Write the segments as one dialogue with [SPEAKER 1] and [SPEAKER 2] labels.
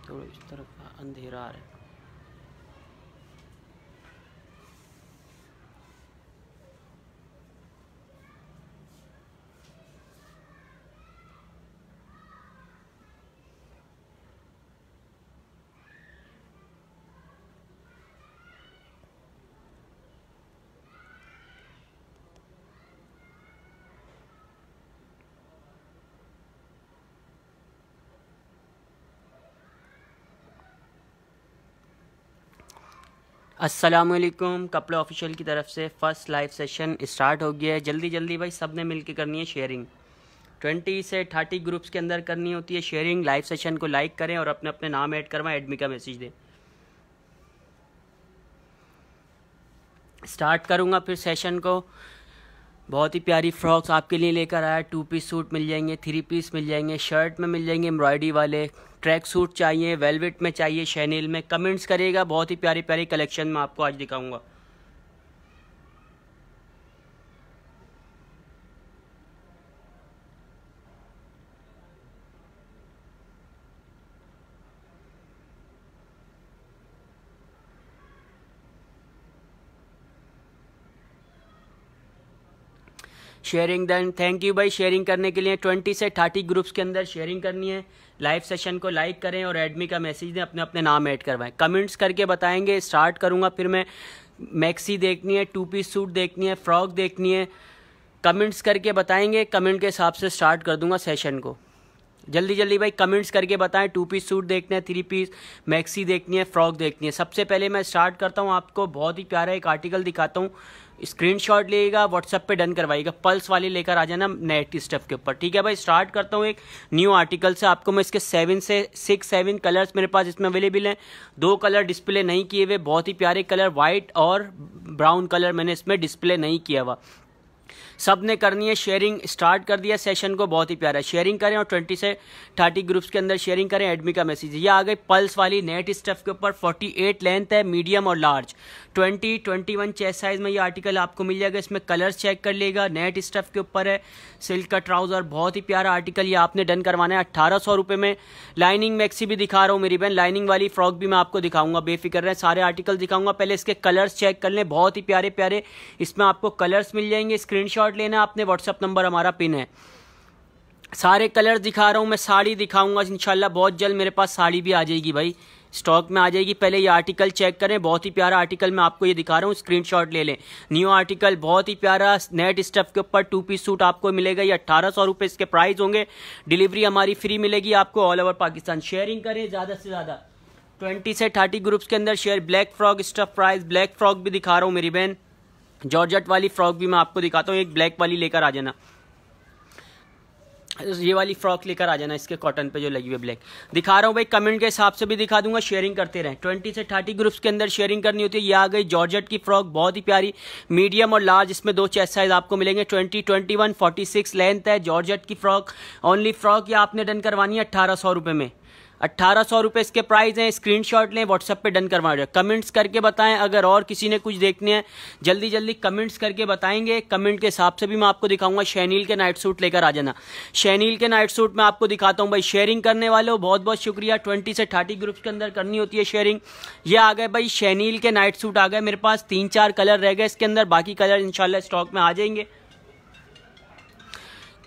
[SPEAKER 1] थोड़ा इस तरफ अंधेरा आ रहा है। अस्सलामुअलैकुम, कपड़े ऑफिशियल की तरफ से फर्स्ट लाइव सेशन स्टार्ट हो गया है। जल्दी जल्दी भाई सब ने मिलकर करनी है शेयरिंग। 20 से 30 ग्रुप्स के अंदर करनी होती है शेयरिंग। लाइव सेशन को लाइक करें और अपने अपने नाम ऐड करवाएं, एडमी का मैसेज दें। स्टार्ट करूँगा फिर सेशन को। बहुत ही प्यारी फ्रॉक्स आपके लिए लेकर आया। 2 पीस सूट मिल जाएंगे, 3 पीस मिल जाएंगे, शर्ट में मिल जाएंगे एम्ब्रॉयडरी वाले, ट्रैक सूट चाहिए, वेलवेट में चाहिए, शैनिल में। कमेंट्स करिएगा, बहुत ही प्यारी प्यारी कलेक्शन में आपको आज दिखाऊंगा। शेयरिंग डन, थैंक यू भाई शेयरिंग करने के लिए। 20 से 30 ग्रुप्स के अंदर शेयरिंग करनी है। लाइव सेशन को लाइक करें और एडमी का मैसेज दें, अपने अपने नाम ऐड करवाएं। कमेंट्स करके बताएंगे। स्टार्ट करूंगा फिर मैं। मैक्सी देखनी है, 2 पीस सूट देखनी है, फ्रॉक देखनी है, कमेंट्स करके बताएंगे। कमेंट के हिसाब से स्टार्ट कर दूंगा सेशन को। जल्दी जल्दी भाई कमेंट्स करके बताएं। 2 पीस सूट देखने हैं, 3 पीस, मैक्सी देखनी है, फ्रॉक देखनी है। सबसे पहले मैं स्टार्ट करता हूं, आपको बहुत ही प्यारा एक आर्टिकल दिखाता हूं। स्क्रीनशॉट लीजिएगा, व्हाट्सएप पे डन करवाइएगा। पल्स वाली लेकर आ जाना नेट स्टफ के ऊपर, ठीक है भाई। स्टार्ट करता हूँ एक न्यू आर्टिकल से। आपको मैं इसके 7 से 6-7 कलर्स मेरे पास इसमें अवेलेबल हैं। 2 कलर डिस्प्ले नहीं किए हुए, बहुत ही प्यारे कलर, वाइट और ब्राउन कलर मैंने इसमें डिस्प्ले नहीं किया हुआ। सब ने करनी है शेयरिंग। स्टार्ट कर दिया सेशन को, बहुत ही प्यारा। शेयरिंग करें और 20 से 30 ग्रुप्स के अंदर शेयरिंग करें, एडमी का मैसेज। ये आ गई पल्स वाली नेट स्टफ के ऊपर। 48 लेंथ है, मीडियम और लार्ज। 20-21 चेस्ट साइज में ये आर्टिकल आपको मिल जाएगा। इसमें कलर्स चेक कर लेगा। नेट स्टफ के ऊपर है, सिल्क का ट्राउजर, बहुत ही प्यारा आर्टिकल। ये आपने डन करवाना है 1800 रुपये में। लाइनिंग मैक्सी भी दिखा रहा हूँ मेरी बहन, लाइनिंग वाली फ्रॉक भी मैं आपको दिखाऊंगा। बेफिक्र रहे, सारे आर्टिकल दिखाऊंगा। पहले इसके कलर्स चेक कर लें, बहुत ही प्यारे प्यारे इसमें आपको कलर्स मिल जाएंगे। स्क्रीनशॉट लेना, आपने व्हाट्सएप नंबर हमारा पिन है। सारे कलर्स दिखा रहा हूँ मैं। साड़ी दिखाऊंगा इंशाल्लाह, बहुत जल्द मेरे पास साड़ी भी आ जाएगी भाई, स्टॉक में आ जाएगी। पहले ये आर्टिकल चेक करें, बहुत ही प्यारा आर्टिकल मैं आपको ये दिखा रहा हूँ। स्क्रीनशॉट ले लें। न्यू आर्टिकल, बहुत ही प्यारा नेट स्टफ के ऊपर 2 पीस सूट आपको मिलेगा। ये 1800 रुपये इसके प्राइस होंगे। डिलीवरी हमारी फ्री मिलेगी आपको ऑल ओवर पाकिस्तान। शेयरिंग करें ज़्यादा से ज़्यादा। 20 से 30 ग्रुप्स के अंदर share. Black frock stuff price, black frock भी दिखा रहा हूँ मेरी बहन। जॉर्जेट वाली फ्रॉक भी मैं आपको दिखाता हूँ। एक ब्लैक वाली लेकर आ जाना, ये वाली फ्रॉक लेकर आ जाना। इसके कॉटन पे जो लगी हुई है ब्लैक दिखा रहा हूँ भाई। कमेंट के हिसाब से भी दिखा दूंगा, शेयरिंग करते रहें। 20 से 30 ग्रुप्स के अंदर शेयरिंग करनी होती है। ये आ गई जॉर्जेट की फ्रॉक, बहुत ही प्यारी, मीडियम और लार्ज। इसमें 2 चेस्ट साइज आपको मिलेंगे। 20-21 46 लेंथ है। जॉर्जेट की फ्रॉक, ओनली फ्रॉक ये आपने डन करवानी है 1800 रुपये में। 1800 रुपये इसके प्राइस हैं। स्क्रीनशॉट लें, व्हाट्सएप पे डन करवा रहे। कमेंट्स करके बताएं। अगर और किसी ने कुछ देखने हैं, जल्दी जल्दी कमेंट्स करके बताएंगे। कमेंट के हिसाब से भी मैं आपको दिखाऊंगा। शैनिल के नाइट सूट लेकर आ जाना। शैनिल के नाइट सूट मैं आपको दिखाता हूं भाई। शेयरिंग करने वाले हो बहुत बहुत शुक्रिया। 20 से 30 ग्रुप्स के अंदर करनी होती है शेयरिंग। ये आ गए भाई शैनिल के नाइट सूट आ गए मेरे पास। 3-4 कलर रह गए इसके अंदर, बाकी कलर इंशाल्लाह स्टॉक में आ जाएंगे।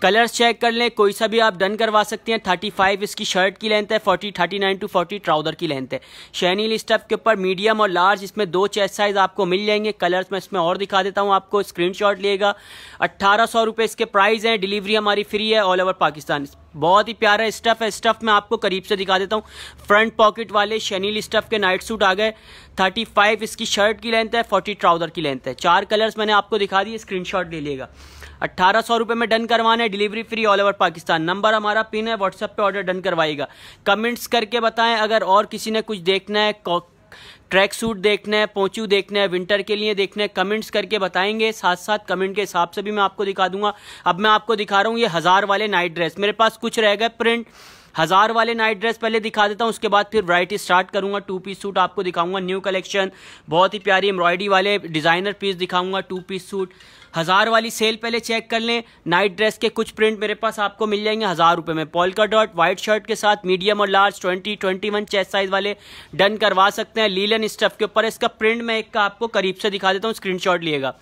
[SPEAKER 1] कलर्स चेक कर लें, कोई सा भी आप डन करवा सकते हैं। 35 इसकी शर्ट की लेंथ है, 39 to 40 ट्राउजर की लेंथ है। शैनिल स्टफ के ऊपर मीडियम और लार्ज, इसमें 2 चेस्ट साइज आपको मिल जाएंगे। कलर्स मैं इसमें और दिखा देता हूं आपको, स्क्रीनशॉट लिएगा। 1800 रुपये इसके प्राइस हैं। डिलीवरी हमारी फ्री है ऑल ओवर पाकिस्तान। बहुत ही प्यारा स्टफ है। स्टफ मैं आपको करीब से दिखा देता हूँ। फ्रंट पॉकेट वाले शैनिल स्टफ के नाइट सूट आ गए। 35 इसकी शर्ट की लेंथ है, 40 ट्राउजर की लेंथ है। 4 कलर्स मैंने आपको दिखा दिए, स्क्रीनशॉट ले लिएगा। 1800 रुपये में डन करवाना है। Delivery free all over Pakistan. Number हमारा पिन है, व्हाट्सएप पे ऑर्डर डन करवाइएगा। कमेंट्स करके बताएं अगर और किसी ने कुछ देखना है, ट्रैक सूट देखना है, पोंचू देखना है, विंटर के लिए देखना है, कमेंट्स करके बताएंगे। साथ साथ कमेंट के हिसाब से भी मैं आपको दिखा दूंगा। अब मैं आपको दिखा रहा हूँ ये 1000 वाले नाइट ड्रेस। मेरे पास कुछ रह गए प्रिंट 1000 वाले नाइट ड्रेस पहले दिखा देता हूँ, उसके बाद फिर वैरायटी स्टार्ट करूँगा। 2 पीस सूट आपको दिखाऊंगा, न्यू कलेक्शन, बहुत ही प्यारी एम्ब्रॉयडरी वाले डिज़ाइनर पीस दिखाऊंगा। 2 पीस सूट 1000 वाली सेल पहले चेक कर लें। नाइट ड्रेस के कुछ प्रिंट मेरे पास आपको मिल जाएंगे 1000 रुपये में, पोल्का डॉट वाइट शर्ट के साथ, मीडियम और लार्ज 20, 21 चेस्ट साइज वाले डन करवा सकते हैं। लीलन स्टफ के ऊपर इसका प्रिंट मैं एक का आपको करीब से दिखा देता हूँ, स्क्रीनशॉट लिएगा,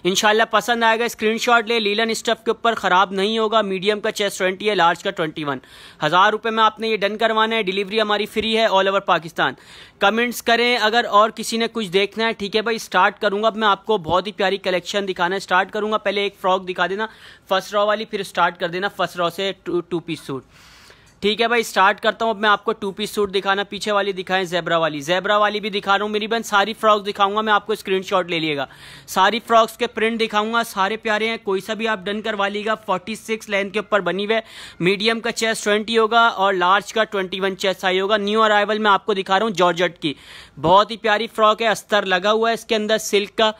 [SPEAKER 1] इंशाल्लाह पसंद आएगा। स्क्रीनशॉट ले, लीलन स्टफ के ऊपर ख़राब नहीं होगा। मीडियम का चेस्ट 20 है, लार्ज का 21। 1000 रुपये में आपने ये डन करवाना है। डिलीवरी हमारी फ्री है ऑल ओवर पाकिस्तान। कमेंट्स करें अगर और किसी ने कुछ देखना है। ठीक है भाई, स्टार्ट करूंगा। अब मैं आपको बहुत ही प्यारी कलेक्शन दिखाना स्टार्ट करूंगा। पहले एक फ्रॉक दिखा देना फर्स्ट रॉ वाली, फिर स्टार्ट कर देना फर्स्ट रॉ से 2 पीस सूट। ठीक है भाई, स्टार्ट करता हूँ। अब मैं आपको 2 पीस सूट दिखाना, पीछे वाली दिखाएं ज़ेब्रा वाली, ज़ेब्रा वाली भी दिखा रहा हूँ मेरी बहन। सारी फ्रॉक्स दिखाऊंगा मैं आपको, स्क्रीनशॉट ले लिएगा। सारी फ्रॉक्स के प्रिंट दिखाऊंगा, सारे प्यारे हैं, कोई सा भी आप डन करवा लीजिएगा। 46 लेंथ के ऊपर बनी हुई है। मीडियम का चेस्ट 20 होगा और लार्ज का 21 चेस्ट साइज होगा। न्यू अराइवल में आपको दिखा रहा हूँ जॉर्जेट की, बहुत ही प्यारी फ्रॉक है, अस्तर लगा हुआ है इसके अंदर, सिल्क का।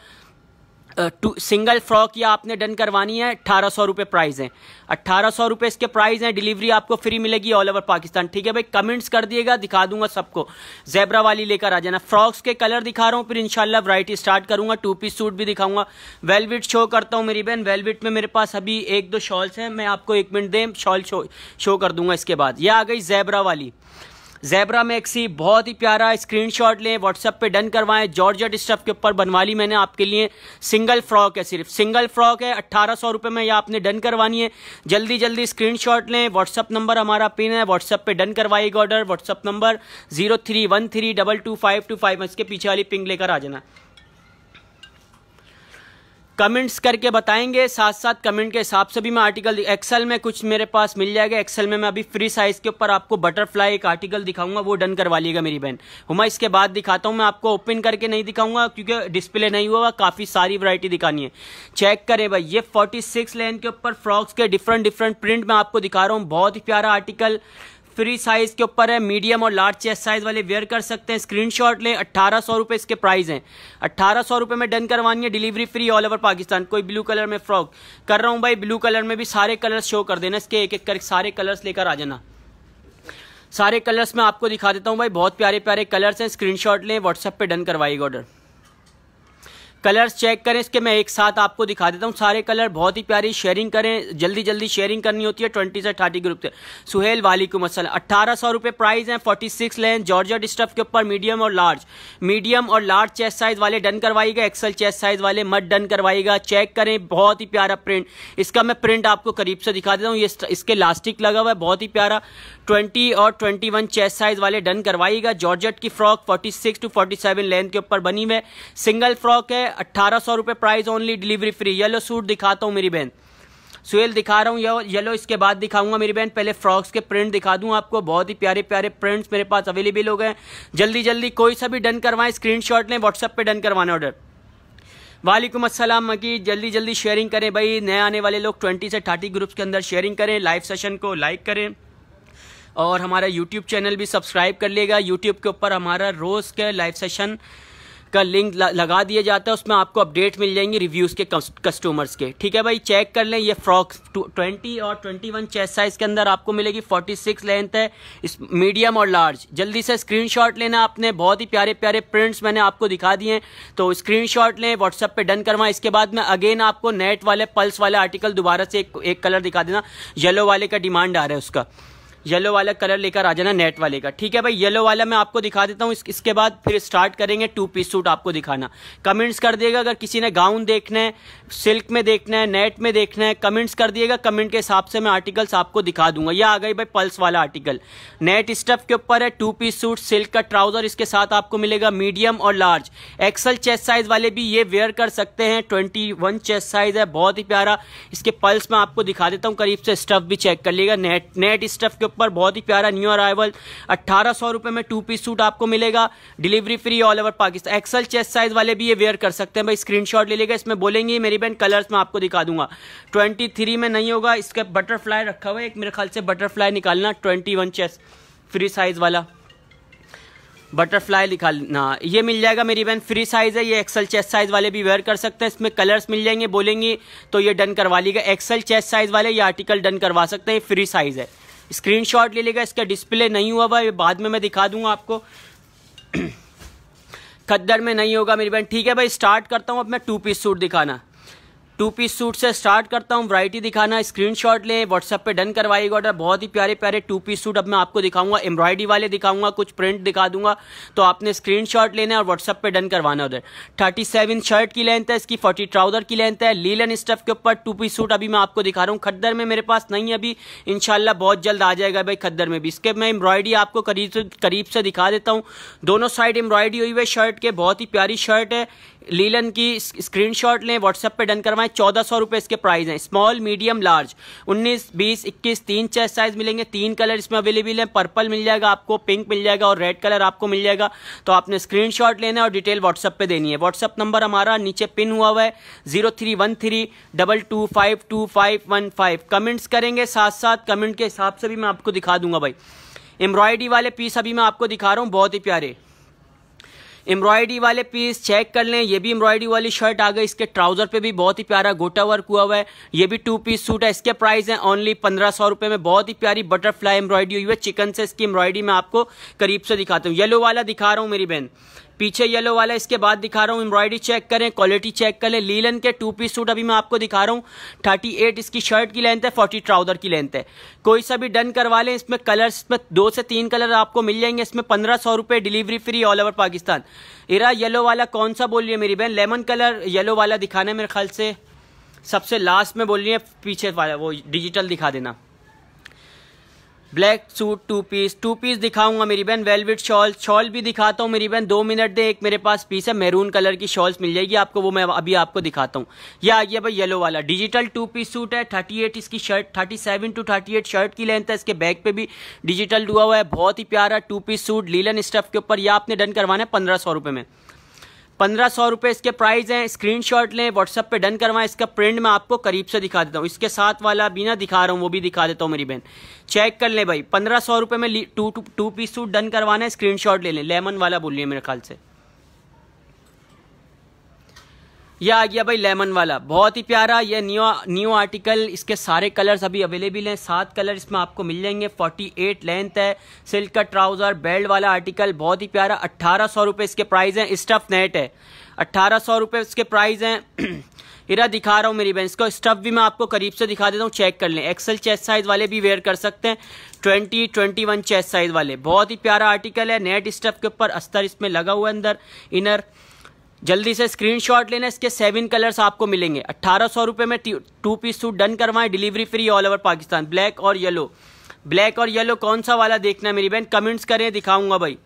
[SPEAKER 1] सिंगल फ्रॉक या आपने डन करवानी है 1800 रुपये प्राइस है। 1800 रुपये इसके प्राइस हैं। डिलीवरी आपको फ्री मिलेगी ऑल ओवर पाकिस्तान। ठीक है भाई, कमेंट्स कर दिएगा, दिखा दूंगा सबको। ज़ेब्रा वाली लेकर आ जाना। फ्रॉक्स के कलर दिखा रहा हूँ, फिर इंशाल्लाह वैरायटी स्टार्ट करूंगा। 2 पीस सूट भी दिखाऊंगा। वेलवेट शो करता हूँ मेरी बहन। वेलवेट में मेरे पास अभी 1-2 शॉल्स हैं, मैं आपको 1 मिनट दें, शॉल शो कर दूंगा। इसके बाद यह आ गई ज़ेब्रा वाली, ज़ेब्रा मैक्सी, बहुत ही प्यारा। स्क्रीनशॉट लें, व्हाट्सएप पे डन करवाएं। जॉर्जेट स्टफ के ऊपर बनवा ली मैंने आपके लिए। सिंगल फ्रॉक है, सिर्फ सिंगल फ्रॉक है। 1800 रुपये में यह आपने डन करवानी है। जल्दी जल्दी स्क्रीनशॉट लें। व्हाट्सएप नंबर हमारा पिन है, व्हाट्सएप पे डन करवाइएगा ऑर्डर। व्हाट्सएप नंबर 0313222525, इसके पीछे वाली पिंग लेकर आ जाना। कमेंट्स करके बताएंगे, साथ साथ कमेंट के हिसाब से भी मैं आर्टिकल, एक्सेल में कुछ मेरे पास मिल जाएगा। एक्सेल में मैं अभी फ्री साइज के ऊपर आपको बटरफ्लाई एक आर्टिकल दिखाऊंगा, वो डन करवा लिएगा मेरी बहन। हुमा इसके बाद दिखाता हूं, मैं आपको ओपन करके नहीं दिखाऊंगा क्योंकि डिस्प्ले नहीं हुआ, काफ़ी सारी वैरायटी दिखानी है। चेक करें भाई, ये 46 लेंथ के ऊपर फ्रॉक्स के डिफरेंट प्रिंट मैं आपको दिखा रहा हूँ। बहुत ही प्यारा आर्टिकल, फ्री साइज के ऊपर है। मीडियम और लार्ज चेस्ट साइज वाले वेयर कर सकते हैं। स्क्रीनशॉट लें। 1800 रुपये इसके प्राइस हैं। 1800 रुपये में डन करवानी है। Delivery free all over Pakistan. कोई ब्लू कलर में फ्रॉक कर रहा हूँ भाई, ब्लू कलर में भी सारे कलर्स शो कर देना। इसके एक एक कर सारे कलर्स लेकर आ जाना। सारे कलर्स मैं आपको दिखा देता हूँ भाई, बहुत प्यारे प्यारे कलर्स हैं। स्क्रीनशॉट लें, व्हाट्सएप पे डन करवाइएगा ऑर्डर। कलर्स चेक करें इसके, मैं एक साथ आपको दिखा देता हूँ सारे कलर। बहुत ही प्यारी, शेयरिंग करें, जल्दी जल्दी शेयरिंग करनी होती है 20 से 30 ग्रुप से। सुहेल वालेकुम अस्सलाम। 1800 रुपये प्राइस है। 46 लेंथ जॉर्जेट स्टफ के ऊपर, मीडियम और लार्ज चेस्ट साइज वाले डन करवाइएगा। एक्सल चेस्ट साइज वाले मत डन करवाइएगा। चेक करें, बहुत ही प्यारा प्रिंट। इसका मैं प्रिंट आपको करीब से दिखा देता हूँ। ये इसके इलास्टिक लगा हुआ है, बहुत ही प्यारा। 20 और 21 चेस्ट साइज वाले डन करवाइएगा। जॉर्जेट की फ्रॉक 46 to 47 लेंथ के ऊपर बनी हुई है। सिंगल फ्रॉक है। 1800 रुपये price only, delivery free. Yellow suit दिखाता हूँ मेरी बहन, सुहेल दिखा रहा हूँ येलो। इसके बाद दिखाऊंगा मेरी बहन, पहले फ्रॉक्स के प्रिंट दिखा दूं आपको। बहुत ही प्यारे प्यारे प्रिंट्स मेरे पास अवेलेबल हो गए। जल्दी जल्दी कोई सा भी डन करवाएं, स्क्रीनशॉट लें, व्हाट्सएप पे डन करवाना ऑर्डर। वालेकुम अस्सलाम मकीद, जल्दी जल्दी शेयरिंग करें भाई। नए आने वाले लोग 20 से 30 ग्रुप्स के अंदर शेयरिंग करें। लाइव सेशन को लाइक करें और हमारा यूट्यूब चैनल भी सब्सक्राइब कर लेगा। यूट्यूब के ऊपर हमारा रोज़ के लाइव सेशन का लिंक लगा दिया जाता है, उसमें आपको अपडेट मिल जाएंगे रिव्यूज़ के कस्टमर्स के। ठीक है भाई, चेक कर लें। ये फ्रॉक 20 और 21 चेस्ट साइज़ के अंदर आपको मिलेगी। 46 लेंथ है, इस मीडियम और लार्ज। जल्दी से स्क्रीनशॉट लेना आपने। बहुत ही प्यारे प्यारे प्रिंट्स मैंने आपको दिखा दिए हैं, तो स्क्रीनशॉट लें, व्हाट्सएप पे डन करवाएं। इसके बाद में अगेन आपको नेट वाले पल्स वाले आर्टिकल दोबारा से एक कलर दिखा देना। येलो वाले का डिमांड आ रहा है, उसका येलो वाला कलर लेकर आ जाना, नेट वाले का। ठीक है भाई, येलो वाला मैं आपको दिखा देता हूँ। इसके बाद फिर स्टार्ट करेंगे 2 पीस सूट आपको दिखाना। कमेंट्स कर दिएगा अगर किसी ने गाउन देखना है, सिल्क में देखना है, नेट में देखना है, कमेंट्स कर दिएगा। कमेंट के हिसाब से मैं आर्टिकल्स आपको दिखा दूंगा। यह आ गई भाई पल्स वाला आर्टिकल, नेट स्टफ के ऊपर है। 2 पीस सूट, सिल्क का ट्राउजर इसके साथ आपको मिलेगा। मीडियम और लार्ज, एक्सल चेस्ट साइज वाले भी ये वेयर कर सकते हैं। 21 चेस्ट साइज है, बहुत ही प्यारा। इसके पल्स मैं आपको दिखा देता हूँ करीब से। स्टफ भी चेक कर लीजिएगा, नेट स्टफ के ऊपर, बहुत ही प्यारा न्यू अराइवल। 1800 रुपये में 2 पीस सूट आपको मिलेगा। Delivery free all over Pakistan. XL chest size वाले भी ये वेयर कर सकते हैं भाई। स्क्रीनशॉट ले लेगा, इसमें बोलेंगे मेरी बहन कलर्स मैं आपको दिखा दूंगा। 23 में नहीं होगा, इसका बटरफ्लाई रखा हुआ है एक, मेरे ख्याल से बटरफ्लाई निकालना। 21 चेस्ट फ्री साइज वाला बटरफ्लाई निकालना, ये मिल जाएगा मेरी बहन। फ्री साइज है ये, एक्सल चेस्ट साइज वाले भी वेयर कर सकते हैं। इसमें कलर्स मिल जाएंगे, बोलेंगे तो ये डन करवा लीजिएगा। एक्सल चेस्ट साइज वाले ये आर्टिकल डन करवा सकते हैं, फ्री साइज है। स्क्रीनशॉट ले लेगा। इसका डिस्प्ले नहीं हुआ है, बाद में मैं दिखा दूंगा आपको। खद्दर में नहीं होगा मेरी बहन। ठीक है भाई, स्टार्ट करता हूँ अब मैं 2 पीस सूट दिखाना। 2 पीस सूट से स्टार्ट करता हूँ, वैरायटी दिखाना। स्क्रीनशॉट लें, व्हाट्सएप पे डन करवाइएगा ऑर्डर। बहुत ही प्यारे प्यारे 2 पीस सूट अब मैं आपको दिखाऊंगा, एम्ब्रॉयडरी वाले दिखाऊंगा, कुछ प्रिंट दिखा दूंगा। तो आपने स्क्रीनशॉट लेना है और व्हाट्सएप पे डन करवाना उधर। 37 शर्ट की लेंथ है इसकी, 40 ट्राउजर की लेंथ है। लीलन स्टफ के ऊपर 2 पीस सूट अभी मैं आपको दिखा रहा हूँ। खद्दर में मेरे पास नहीं है अभी, इंशाल्लाह बहुत जल्द आ जाएगा भाई खद्दर में भी। इसके मैं एम्ब्रॉयडरी आपको करीब से दिखा देता हूँ। दोनों साइड एम्ब्रॉयडरी हुई है शर्ट के, बहुत ही प्यारी शर्ट है लीलन की। स्क्रीनशॉट लें, व्हाट्सएप पे डन करवाएं। 1400 रुपए इसके प्राइस हैं। Small, medium, large 19, 20, 21 3 chest size मिलेंगे। 3 कलर इसमें अवेलेबल हैं। पर्पल मिल जाएगा आपको, पिंक मिल जाएगा और रेड कलर आपको मिल जाएगा। तो आपने स्क्रीनशॉट लेना है और डिटेल व्हाट्सएप पे देनी है। व्हाट्सएप नंबर हमारा नीचे पिन हुआ है 031322522515। कमेंट्स करेंगे, साथ साथ कमेंट के हिसाब से भी मैं आपको दिखा दूंगा भाई। एम्ब्रॉयडरी वाले पीस अभी मैं आपको दिखा रहा हूँ, बहुत ही प्यारे एम्ब्रॉयडरी वाले पीस चेक कर लें। ये भी एम्ब्रॉयडरी वाली शर्ट आ गई। इसके ट्राउजर पे भी बहुत ही प्यारा गोटा वर्क हुआ है। ये भी 2 पीस सूट है। इसके प्राइस है ओनली 1500 रुपए में। बहुत ही प्यारी बटरफ्लाई एम्ब्रॉयडरी हुई है चिकन से। इसकी एम्ब्रॉयडरी मैं आपको करीब से दिखाता हूँ। येलो वाला दिखा रहा हूँ मेरी बहन, पीछे येलो वाला, इसके बाद दिखा रहा हूँ। एम्ब्रॉयडरी चेक करें, क्वालिटी चेक करें। लीलन के 2 पीस सूट अभी मैं आपको दिखा रहा हूँ। 38 इसकी शर्ट की लेंथ है, 40 ट्राउजर की लेंथ है। कोई सा भी डन करवा लें। इसमें कलर्स, इसमें 2 से 3 कलर आपको मिल जाएंगे। इसमें 1500 रुपए, delivery free all over Pakistan. इरा येलो वाला कौन सा बोल रही है मेरी बहन? लेमन कलर येलो वाला दिखाना है मेरे ख्याल से, सबसे लास्ट में बोल रही है, पीछे वाला वो डिजिटल दिखा देना। ब्लैक सूट 2 पीस दिखाऊंगा मेरी बहन। वेलवेट शॉल भी दिखाता हूँ मेरी बहन। 2 मिनट दे, एक मेरे पास पीस है मैरून कलर की शॉल्स मिल जाएगी आपको, वो मैं अभी आपको दिखाता हूँ। यह आ गया भाई येलो वाला डिजिटल 2 पीस सूट है। 38 इसकी शर्ट, 37 to 38 शर्ट की लेंथ है। इसके बैक पे भी डिजिटल हुआ हुआ है। बहुत ही प्यारा 2 पीस सूट लीलन स्टफ के ऊपर। यह आपने डन करवाना है 1500 रुपये में। 1500 रुपये इसके प्राइस हैं। स्क्रीनशॉट लें, व्हाट्सएप पे डन करवाएं। इसका प्रिंट मैं आपको करीब से दिखा देता हूँ। इसके साथ वाला भी ना दिखा रहा हूँ, वो भी दिखा देता हूँ मेरी बहन। चेक कर लें भाई, 1500 रुपये में 2 पीस सूट डन करवाना है। स्क्रीनशॉट ले लें। लेमन वाला बोलिए मेरे ख्याल से। यह आ गया भाई लेमन वाला, बहुत ही प्यारा। ये न्यू आर्टिकल। इसके सारे कलर्स अभी अवेलेबल हैं। 7 कलर इसमें आपको मिल जाएंगे। 48 लेंथ है। सिल्क का ट्राउजर, बेल्ट वाला आर्टिकल, बहुत ही प्यारा। 1800 रुपये इसके प्राइस हैं। स्टफ नेट है, 1800 रुपये इसके प्राइस हैं। इरा दिखा रहा हूँ मेरी बहन। इसको स्टफ भी मैं आपको करीब से दिखा देता हूँ, चेक कर लें। एक्सल चेस्ट साइज वाले भी वेयर कर सकते हैं। 20, 21 चेस्ट साइज वाले। बहुत ही प्यारा आर्टिकल है। नेट स्टफ के ऊपर अस्तर इसमें लगा हुआ है अंदर इनर। जल्दी से स्क्रीनशॉट लेना। इसके 7 कलर्स आपको मिलेंगे। 1800 रुपये में 2 पीस सूट डन करवाएं। Delivery free all over Pakistan. Black और येलो कौन सा वाला देखना है मेरी बहन? कमेंट्स करें, दिखाऊंगा भाई।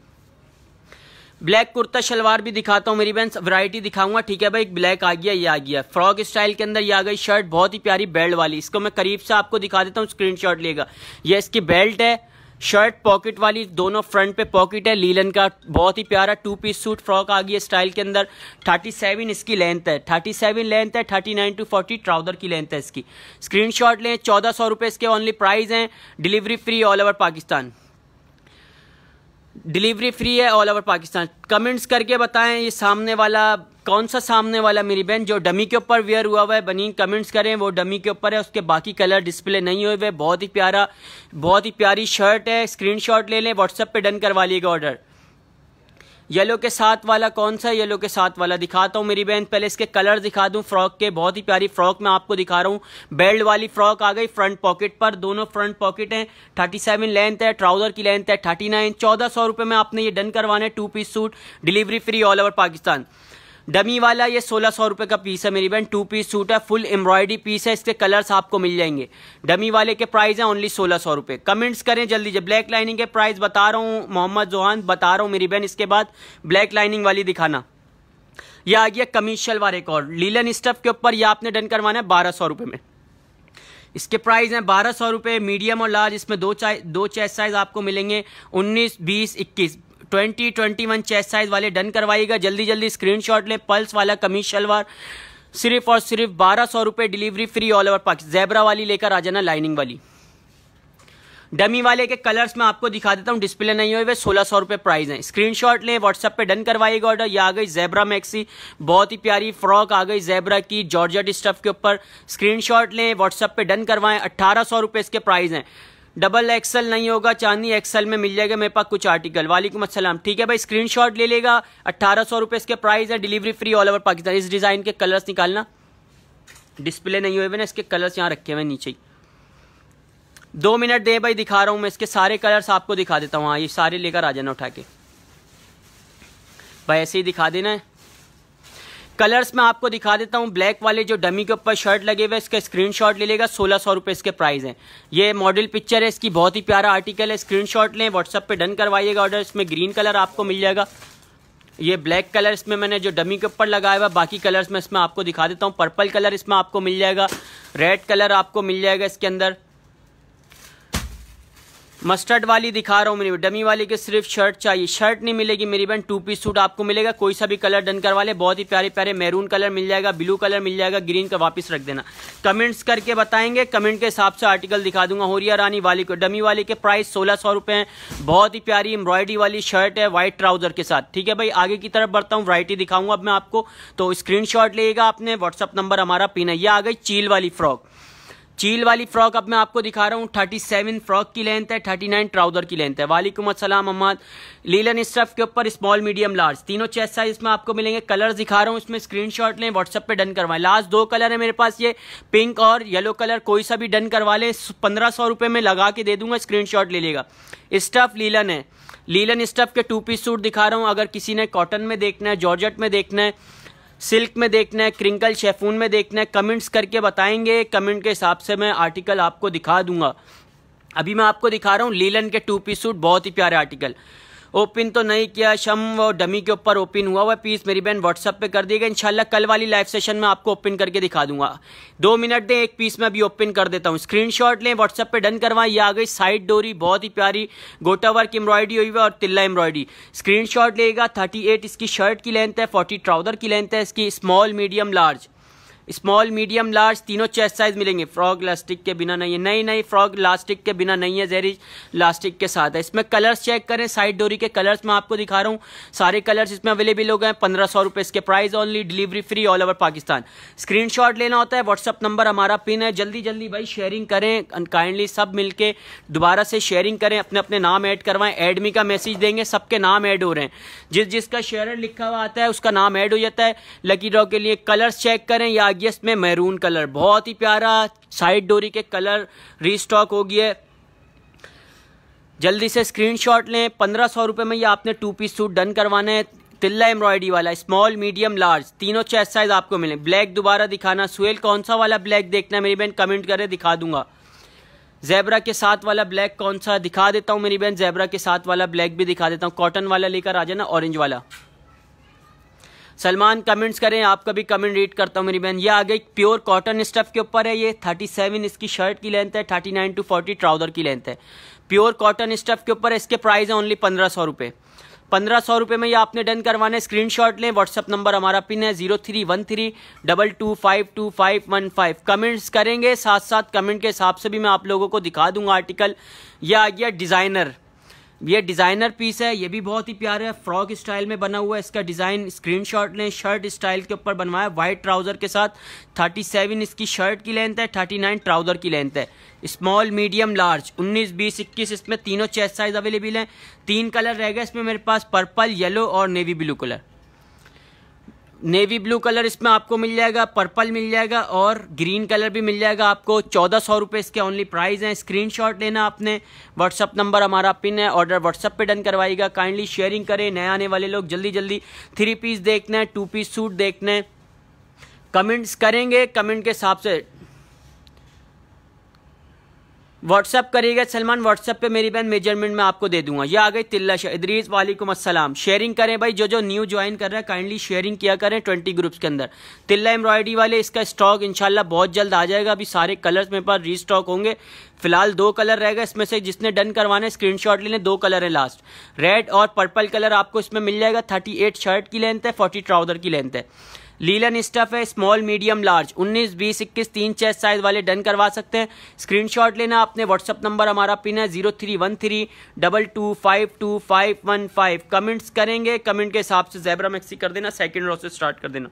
[SPEAKER 1] ब्लैक कुर्ता शलवार भी दिखाता हूँ मेरी बहन, वैरायटी दिखाऊंगा। ठीक है भाई, ब्लैक आ गया, ये आ गया। फ्रॉक स्टाइल के अंदर ये आ गई शर्ट, बहुत ही प्यारी बेल्ट वाली। इसको मैं करीब से आपको दिखा देता हूँ, स्क्रीनशॉट लेगा। ये इसकी बेल्ट है। शर्ट पॉकेट वाली, दोनों फ्रंट पे पॉकेट है। लीलन का बहुत ही प्यारा 2 पीस सूट फ्रॉक आ गई स्टाइल के अंदर। 37 इसकी लेंथ है। 37 लेंथ है। 39 to 40 ट्राउजर की लेंथ है इसकी। स्क्रीनशॉट लें। 1400 रुपये इसके ओनली प्राइस हैं। Delivery free all over Pakistan. Delivery free है ऑल ओवर पाकिस्तान। कमेंट्स करके बताएं ये सामने वाला कौन सा सामने वाला मेरी बहन जो डमी के ऊपर वेयर हुआ हुआ है बनीन, कमेंट्स करें वो डमी के ऊपर है। उसके बाकी कलर डिस्प्ले नहीं हुए हुए। बहुत ही प्यारा, बहुत ही प्यारी शर्ट है। स्क्रीनशॉट ले लें, व्हाट्सएप पे डन करवा लीजिएगा ऑर्डर। येलो के साथ वाला कौन सा? येलो के साथ वाला दिखाता हूँ मेरी बहन। पहले इसके कलर दिखा दूं फ्रॉक के। बहुत ही प्यारी फ्रॉक मैं आपको दिखा रहा हूँ। बेल्ट वाली फ्रॉक आ गई फ्रंट पॉकेट पर, दोनों फ्रंट पॉकेट हैं। 37 लेंथ है। ट्राउजर की लेंथ है 39। 1400 रुपये में आपने ये डन करवाना है। 2 piece suit, delivery free all over Pakistan. Dummy वाला ये 1600 रुपये का पीस है मेरी बहन। 2 पीस सूट है, फुल एम्ब्रॉयडरी पीस है। इसके कलर्स आपको मिल जाएंगे। डमी वाले के प्राइस है ओनली 1600 रुपये। कमेंट्स करें जल्दी से। ब्लैक लाइनिंग के प्राइस बता रहा हूँ, मोहम्मद जोहान बता रहा हूँ मेरी बहन। इसके बाद ब्लैक लाइनिंग वाली दिखाना। यह आ गया कमीज शलवार एक और लीलन स्टफ के ऊपर। यह आपने डन करवाना है 1200 रुपये में। इसके प्राइस हैं 1200 रुपये। मीडियम और लार्ज इसमें दो चेस्ट साइज आपको मिलेंगे। 19, 20, 21, 20, 21 चेस्ट साइज वाले डन करवाइएगा। जल्दी जल्दी स्क्रीनशॉट लें। पल्स वाला कमीज शलवार सिर्फ और सिर्फ 1200 रुपये, delivery free all over Pakistan. Zebra वाली लेकर आ जाना, लाइनिंग वाली। डमी वाले के कलर्स मैं आपको दिखा देता हूँ, डिस्प्ले नहीं हुए हुए। 1600 रुपये प्राइस है। स्क्रीनशॉट लें, व्हाट्सएप पे डन करवाइएगा ऑर्डर। ये आ गई जैबरा मैक्सी, बहुत ही प्यारी फ्रॉक आ गई जैबरा की जॉर्जेट स्टफ के ऊपर। स्क्रीनशॉट लें, व्हाट्सएप पे डन करवाएं। 1800 रुपये इसके प्राइस हैं। डबल एक्सल नहीं होगा, चांदी एक्सल में मिल जाएगा मेरे पास कुछ आर्टिकल। वालेकुम अस्सलाम। ठीक है भाई, स्क्रीनशॉट ले लेगा। 1800 रुपये इसके प्राइस है, delivery free all over Pakistan. इस डिज़ाइन के कलर्स निकालना, डिस्प्ले नहीं हुए ना इसके कलर्स, यहाँ रखे हुए नीचे ही। 2 मिनट दे भाई, दिखा रहा हूँ मैं इसके सारे कलर्स आपको दिखा देता हूँ। हाँ, ये सारे लेकर आ जाना उठा के भाई, ऐसे ही दिखा देना है। कलर्स मैं आपको दिखा देता हूँ। ब्लैक वाले जो डमी के ऊपर शर्ट लगे हुए, इसका स्क्रीनशॉट ले लेगा। 1600 रुपये इसके प्राइस हैं। ये मॉडल पिक्चर है इसकी, बहुत ही प्यारा आर्टिकल है। स्क्रीनशॉट लें, व्हाट्सअप पे डन करवाइएगा ऑर्डर। इसमें ग्रीन कलर आपको मिल जाएगा, ये ब्लैक कलर इसमें मैंने जो डमी के ऊपर लगाया हुआ। बाकी कलर्स मैं इसमें आपको दिखा देता हूँ। पर्पल कलर इसमें आपको मिल जाएगा, रेड कलर आपको मिल जाएगा इसके अंदर। मस्टर्ड वाली दिखा रहा हूँ मेरी डमी वाली के सिर्फ शर्ट चाहिए, शर्ट नहीं मिलेगी मेरी बहन, 2 पीस सूट आपको मिलेगा। कोई सा भी कलर डन करवा ले, बहुत ही प्यारे प्यारे मैरून कलर मिल जाएगा, ब्लू कलर मिल जाएगा, ग्रीन का वापस रख देना। कमेंट्स करके बताएंगे, कमेंट के हिसाब से आर्टिकल दिखा दूंगा। होरिया रानी वाली को डमी वाली के प्राइस 1600 रुपये हैं। बहुत ही प्यारी एम्ब्रॉयडरी वाली शर्ट है व्हाइट ट्राउजर के साथ। ठीक है भाई, आगे की तरफ बढ़ता हूँ, वैरायटी दिखाऊंगा अब मैं आपको। तो स्क्रीनशॉट लेगा आपने, व्हाट्सअप नंबर हमारा पिन है। ये आ गई चील वाली फ्रॉक। चील वाली फ्रॉक अब मैं आपको दिखा रहा हूँ। 37 फ्रॉक की लेंथ है, 39 ट्राउजर की लेंथ है। वालेकुम अस्सलाम अहमद। लीलन स्टफ के ऊपर स्मॉल मीडियम लार्ज तीनों चेस्ट साइज में आपको मिलेंगे। कलर्स दिखा रहा हूँ, इसमें स्क्रीनशॉट लें, व्हाट्सएप पे डन करवाएं। लास्ट 2 कलर है मेरे पास, ये पिंक और येलो कलर, कोई सा भी डन करवा ले। 1500 रुपये में लगा के दे दूंगा, स्क्रीनशॉट ले लेगा। स्टफ लीलन है, लीलन स्टफ के 2 पीस सूट दिखा रहा हूँ। अगर किसी ने कॉटन में देखना है, जॉर्जेट में देखना है, सिल्क में देखना है, क्रिंकल शेफून में देखना है, कमेंट्स करके बताएंगे। कमेंट के हिसाब से मैं आर्टिकल आपको दिखा दूंगा। अभी मैं आपको दिखा रहा हूँ लीलन के 2 पीस सूट, बहुत ही प्यारे आर्टिकल। ओपन तो नहीं किया, शम वो डमी के ऊपर ओपन हुआ हुआ पीस मेरी बहन व्हाट्सएप पे कर दिएगा। इंशाल्लाह कल वाली लाइव सेशन में आपको ओपन करके दिखा दूंगा। 2 मिनट दें, एक पीस में अभी ओपन कर देता हूँ। स्क्रीनशॉट लें, व्हाट्सएप पे डन करवाएं। ये आ गई साइड डोरी, बहुत ही प्यारी गोटा वर्क एम्ब्रॉयडरी हुई है और तिल्ला एम्ब्रॉयडरी। स्क्रीनशॉट लेगा। 38 इसकी शर्ट की लेंथ है, 40 ट्राउजर की लेंथ है इसकी। Small medium large, small medium large तीनों चेस्ट साइज मिलेंगे। फ्रॉक लास्टिक के बिना नहीं है, नहीं फ्रॉक लास्टिक के बिना नहीं है, जेरी लास्टिक के साथ है। इसमें कलर्स चेक करें, साइड डोरी के कलर्स मैं आपको दिखा रहा हूँ। सारे कलर्स इसमें अवेलेबल हो गए। 1500 रुपये इसके price only, delivery free all over Pakistan. Screenshot लेना होता है, व्हाट्सअप नंबर हमारा पिन है। जल्दी जल्दी भाई शेयरिंग करें, काइंडली सब मिलके दोबारा से शेयरिंग करें, अपने अपने नाम ऐड करवाएं। एडमी का मैसेज देंगे, सबके नाम ऐड हो रहे हैं। जिसका शेयर लिखा हुआ आता है उसका नाम ऐड हो जाता है लकी ड्रॉ के लिए। कलर्स चेक करें, या इसमें मैरून कलर बहुत ही प्यारा, साइड डोरी के कलर रीस्टॉक हो गया। जल्दी से स्क्रीनशॉट लें। 1500 रुपये में ये आपने 2 पीस सूट डन करवाना है। तिल्ला एम्ब्रॉयडरी वाला, स्मॉल मीडियम लार्ज तीनों चेस्ट साइज आपको मिले। ब्लैक दोबारा दिखाना, सुहेल कौन सा वाला ब्लैक देखना है मेरी बहन, कमेंट करें, दिखा दूंगा। ज़ेब्रा के साथ वाला ब्लैक कौन सा दिखा देता हूं मेरी बहन, ज़ेब्रा के साथ वाला ब्लैक भी दिखा देता हूं। कॉटन वाला लेकर आ जाना, ऑरेंज वाला। सलमान कमेंट्स करें, आपका भी कमेंट रीड करता हूं मेरी बहन। ये आ गई प्योर कॉटन स्टफ के ऊपर है। ये 37 इसकी शर्ट की लेंथ है, 39 to 40 ट्राउजर की लेंथ है। प्योर कॉटन स्टफ के ऊपर है। इसके प्राइस है ओनली 1500 रुपये। 1500 रुपये में ये आपने डन करवाने। स्क्रीनशॉट लें, व्हाट्सअप नंबर हमारा पिन है 031322522515। कमेंट्स करेंगे, साथ साथ कमेंट के हिसाब से भी मैं आप लोगों को दिखा दूंगा आर्टिकल। यह आ गया डिज़ाइनर, ये डिज़ाइनर पीस है, ये भी बहुत ही प्यारा है, फ्रॉक स्टाइल में बना हुआ है। इसका डिज़ाइन स्क्रीनशॉट लें, शर्ट स्टाइल के ऊपर बनवाया वाइट ट्राउजर के साथ। 37 इसकी शर्ट की लेंथ है, 39 ट्राउजर की लेंथ है। स्मॉल मीडियम लार्ज 19, 20, 21 इसमें तीनों चेस्ट साइज अवेलेबल हैं। 3 कलर रह गए इसमें मेरे पास, पर्पल, येलो और navy blue colour. Navy blue colour इसमें आपको मिल जाएगा, पर्पल मिल जाएगा और ग्रीन कलर भी मिल जाएगा आपको। 1400 रुपये इसके ओनली प्राइस हैं। स्क्रीनशॉट लेना आपने, व्हाट्सअप नंबर हमारा पिन है, ऑर्डर व्हाट्सअप पे डन करवाइएगा। काइंडली शेयरिंग करें, नए आने वाले लोग जल्दी जल्दी 3 पीस देखना है, 2 पीस सूट देखना है। कमेंट्स करेंगे, कमेंट के हिसाब से व्हाट्सअप करिएगा सलमान, व्हाट्सअप पे मेरी बहन मेजरमेंट में आपको दे दूंगा। ये आ गई तिल्ला इदरीस, वालेकुम अस्सलाम। शेयरिंग करें भाई, जो न्यू ज्वाइन कर रहा है काइंडली शेयरिंग किया करें 20 ग्रुप्स के अंदर। तिल्ला एम्ब्रॉयडरी वाले, इसका स्टॉक इंशाल्लाह बहुत जल्द आ जाएगा। अभी सारे कलर्स मेरे पास रीस्टॉक होंगे। फिलहाल 2 कलर रहेगा, इसमें से जिसने डन करवाने स्क्रीनशॉट लेने। 2 कलर है लास्ट, रेड और पर्पल कलर आपको इसमें मिल जाएगा। 38 शर्ट की लेंथ है, 40 ट्राउजर की लेंथ है। लीलन स्टफ है, small medium large 19, 20, 21 3 chest size वाले डन करवा सकते हैं। स्क्रीनशॉट लेना आपने, व्हाट्सअप नंबर हमारा पिन है 0313222515। कमेंट्स करेंगे, कमेंट के हिसाब से ज़ेब्रा मैक्सी कर देना, सेकंड रो से स्टार्ट कर देना।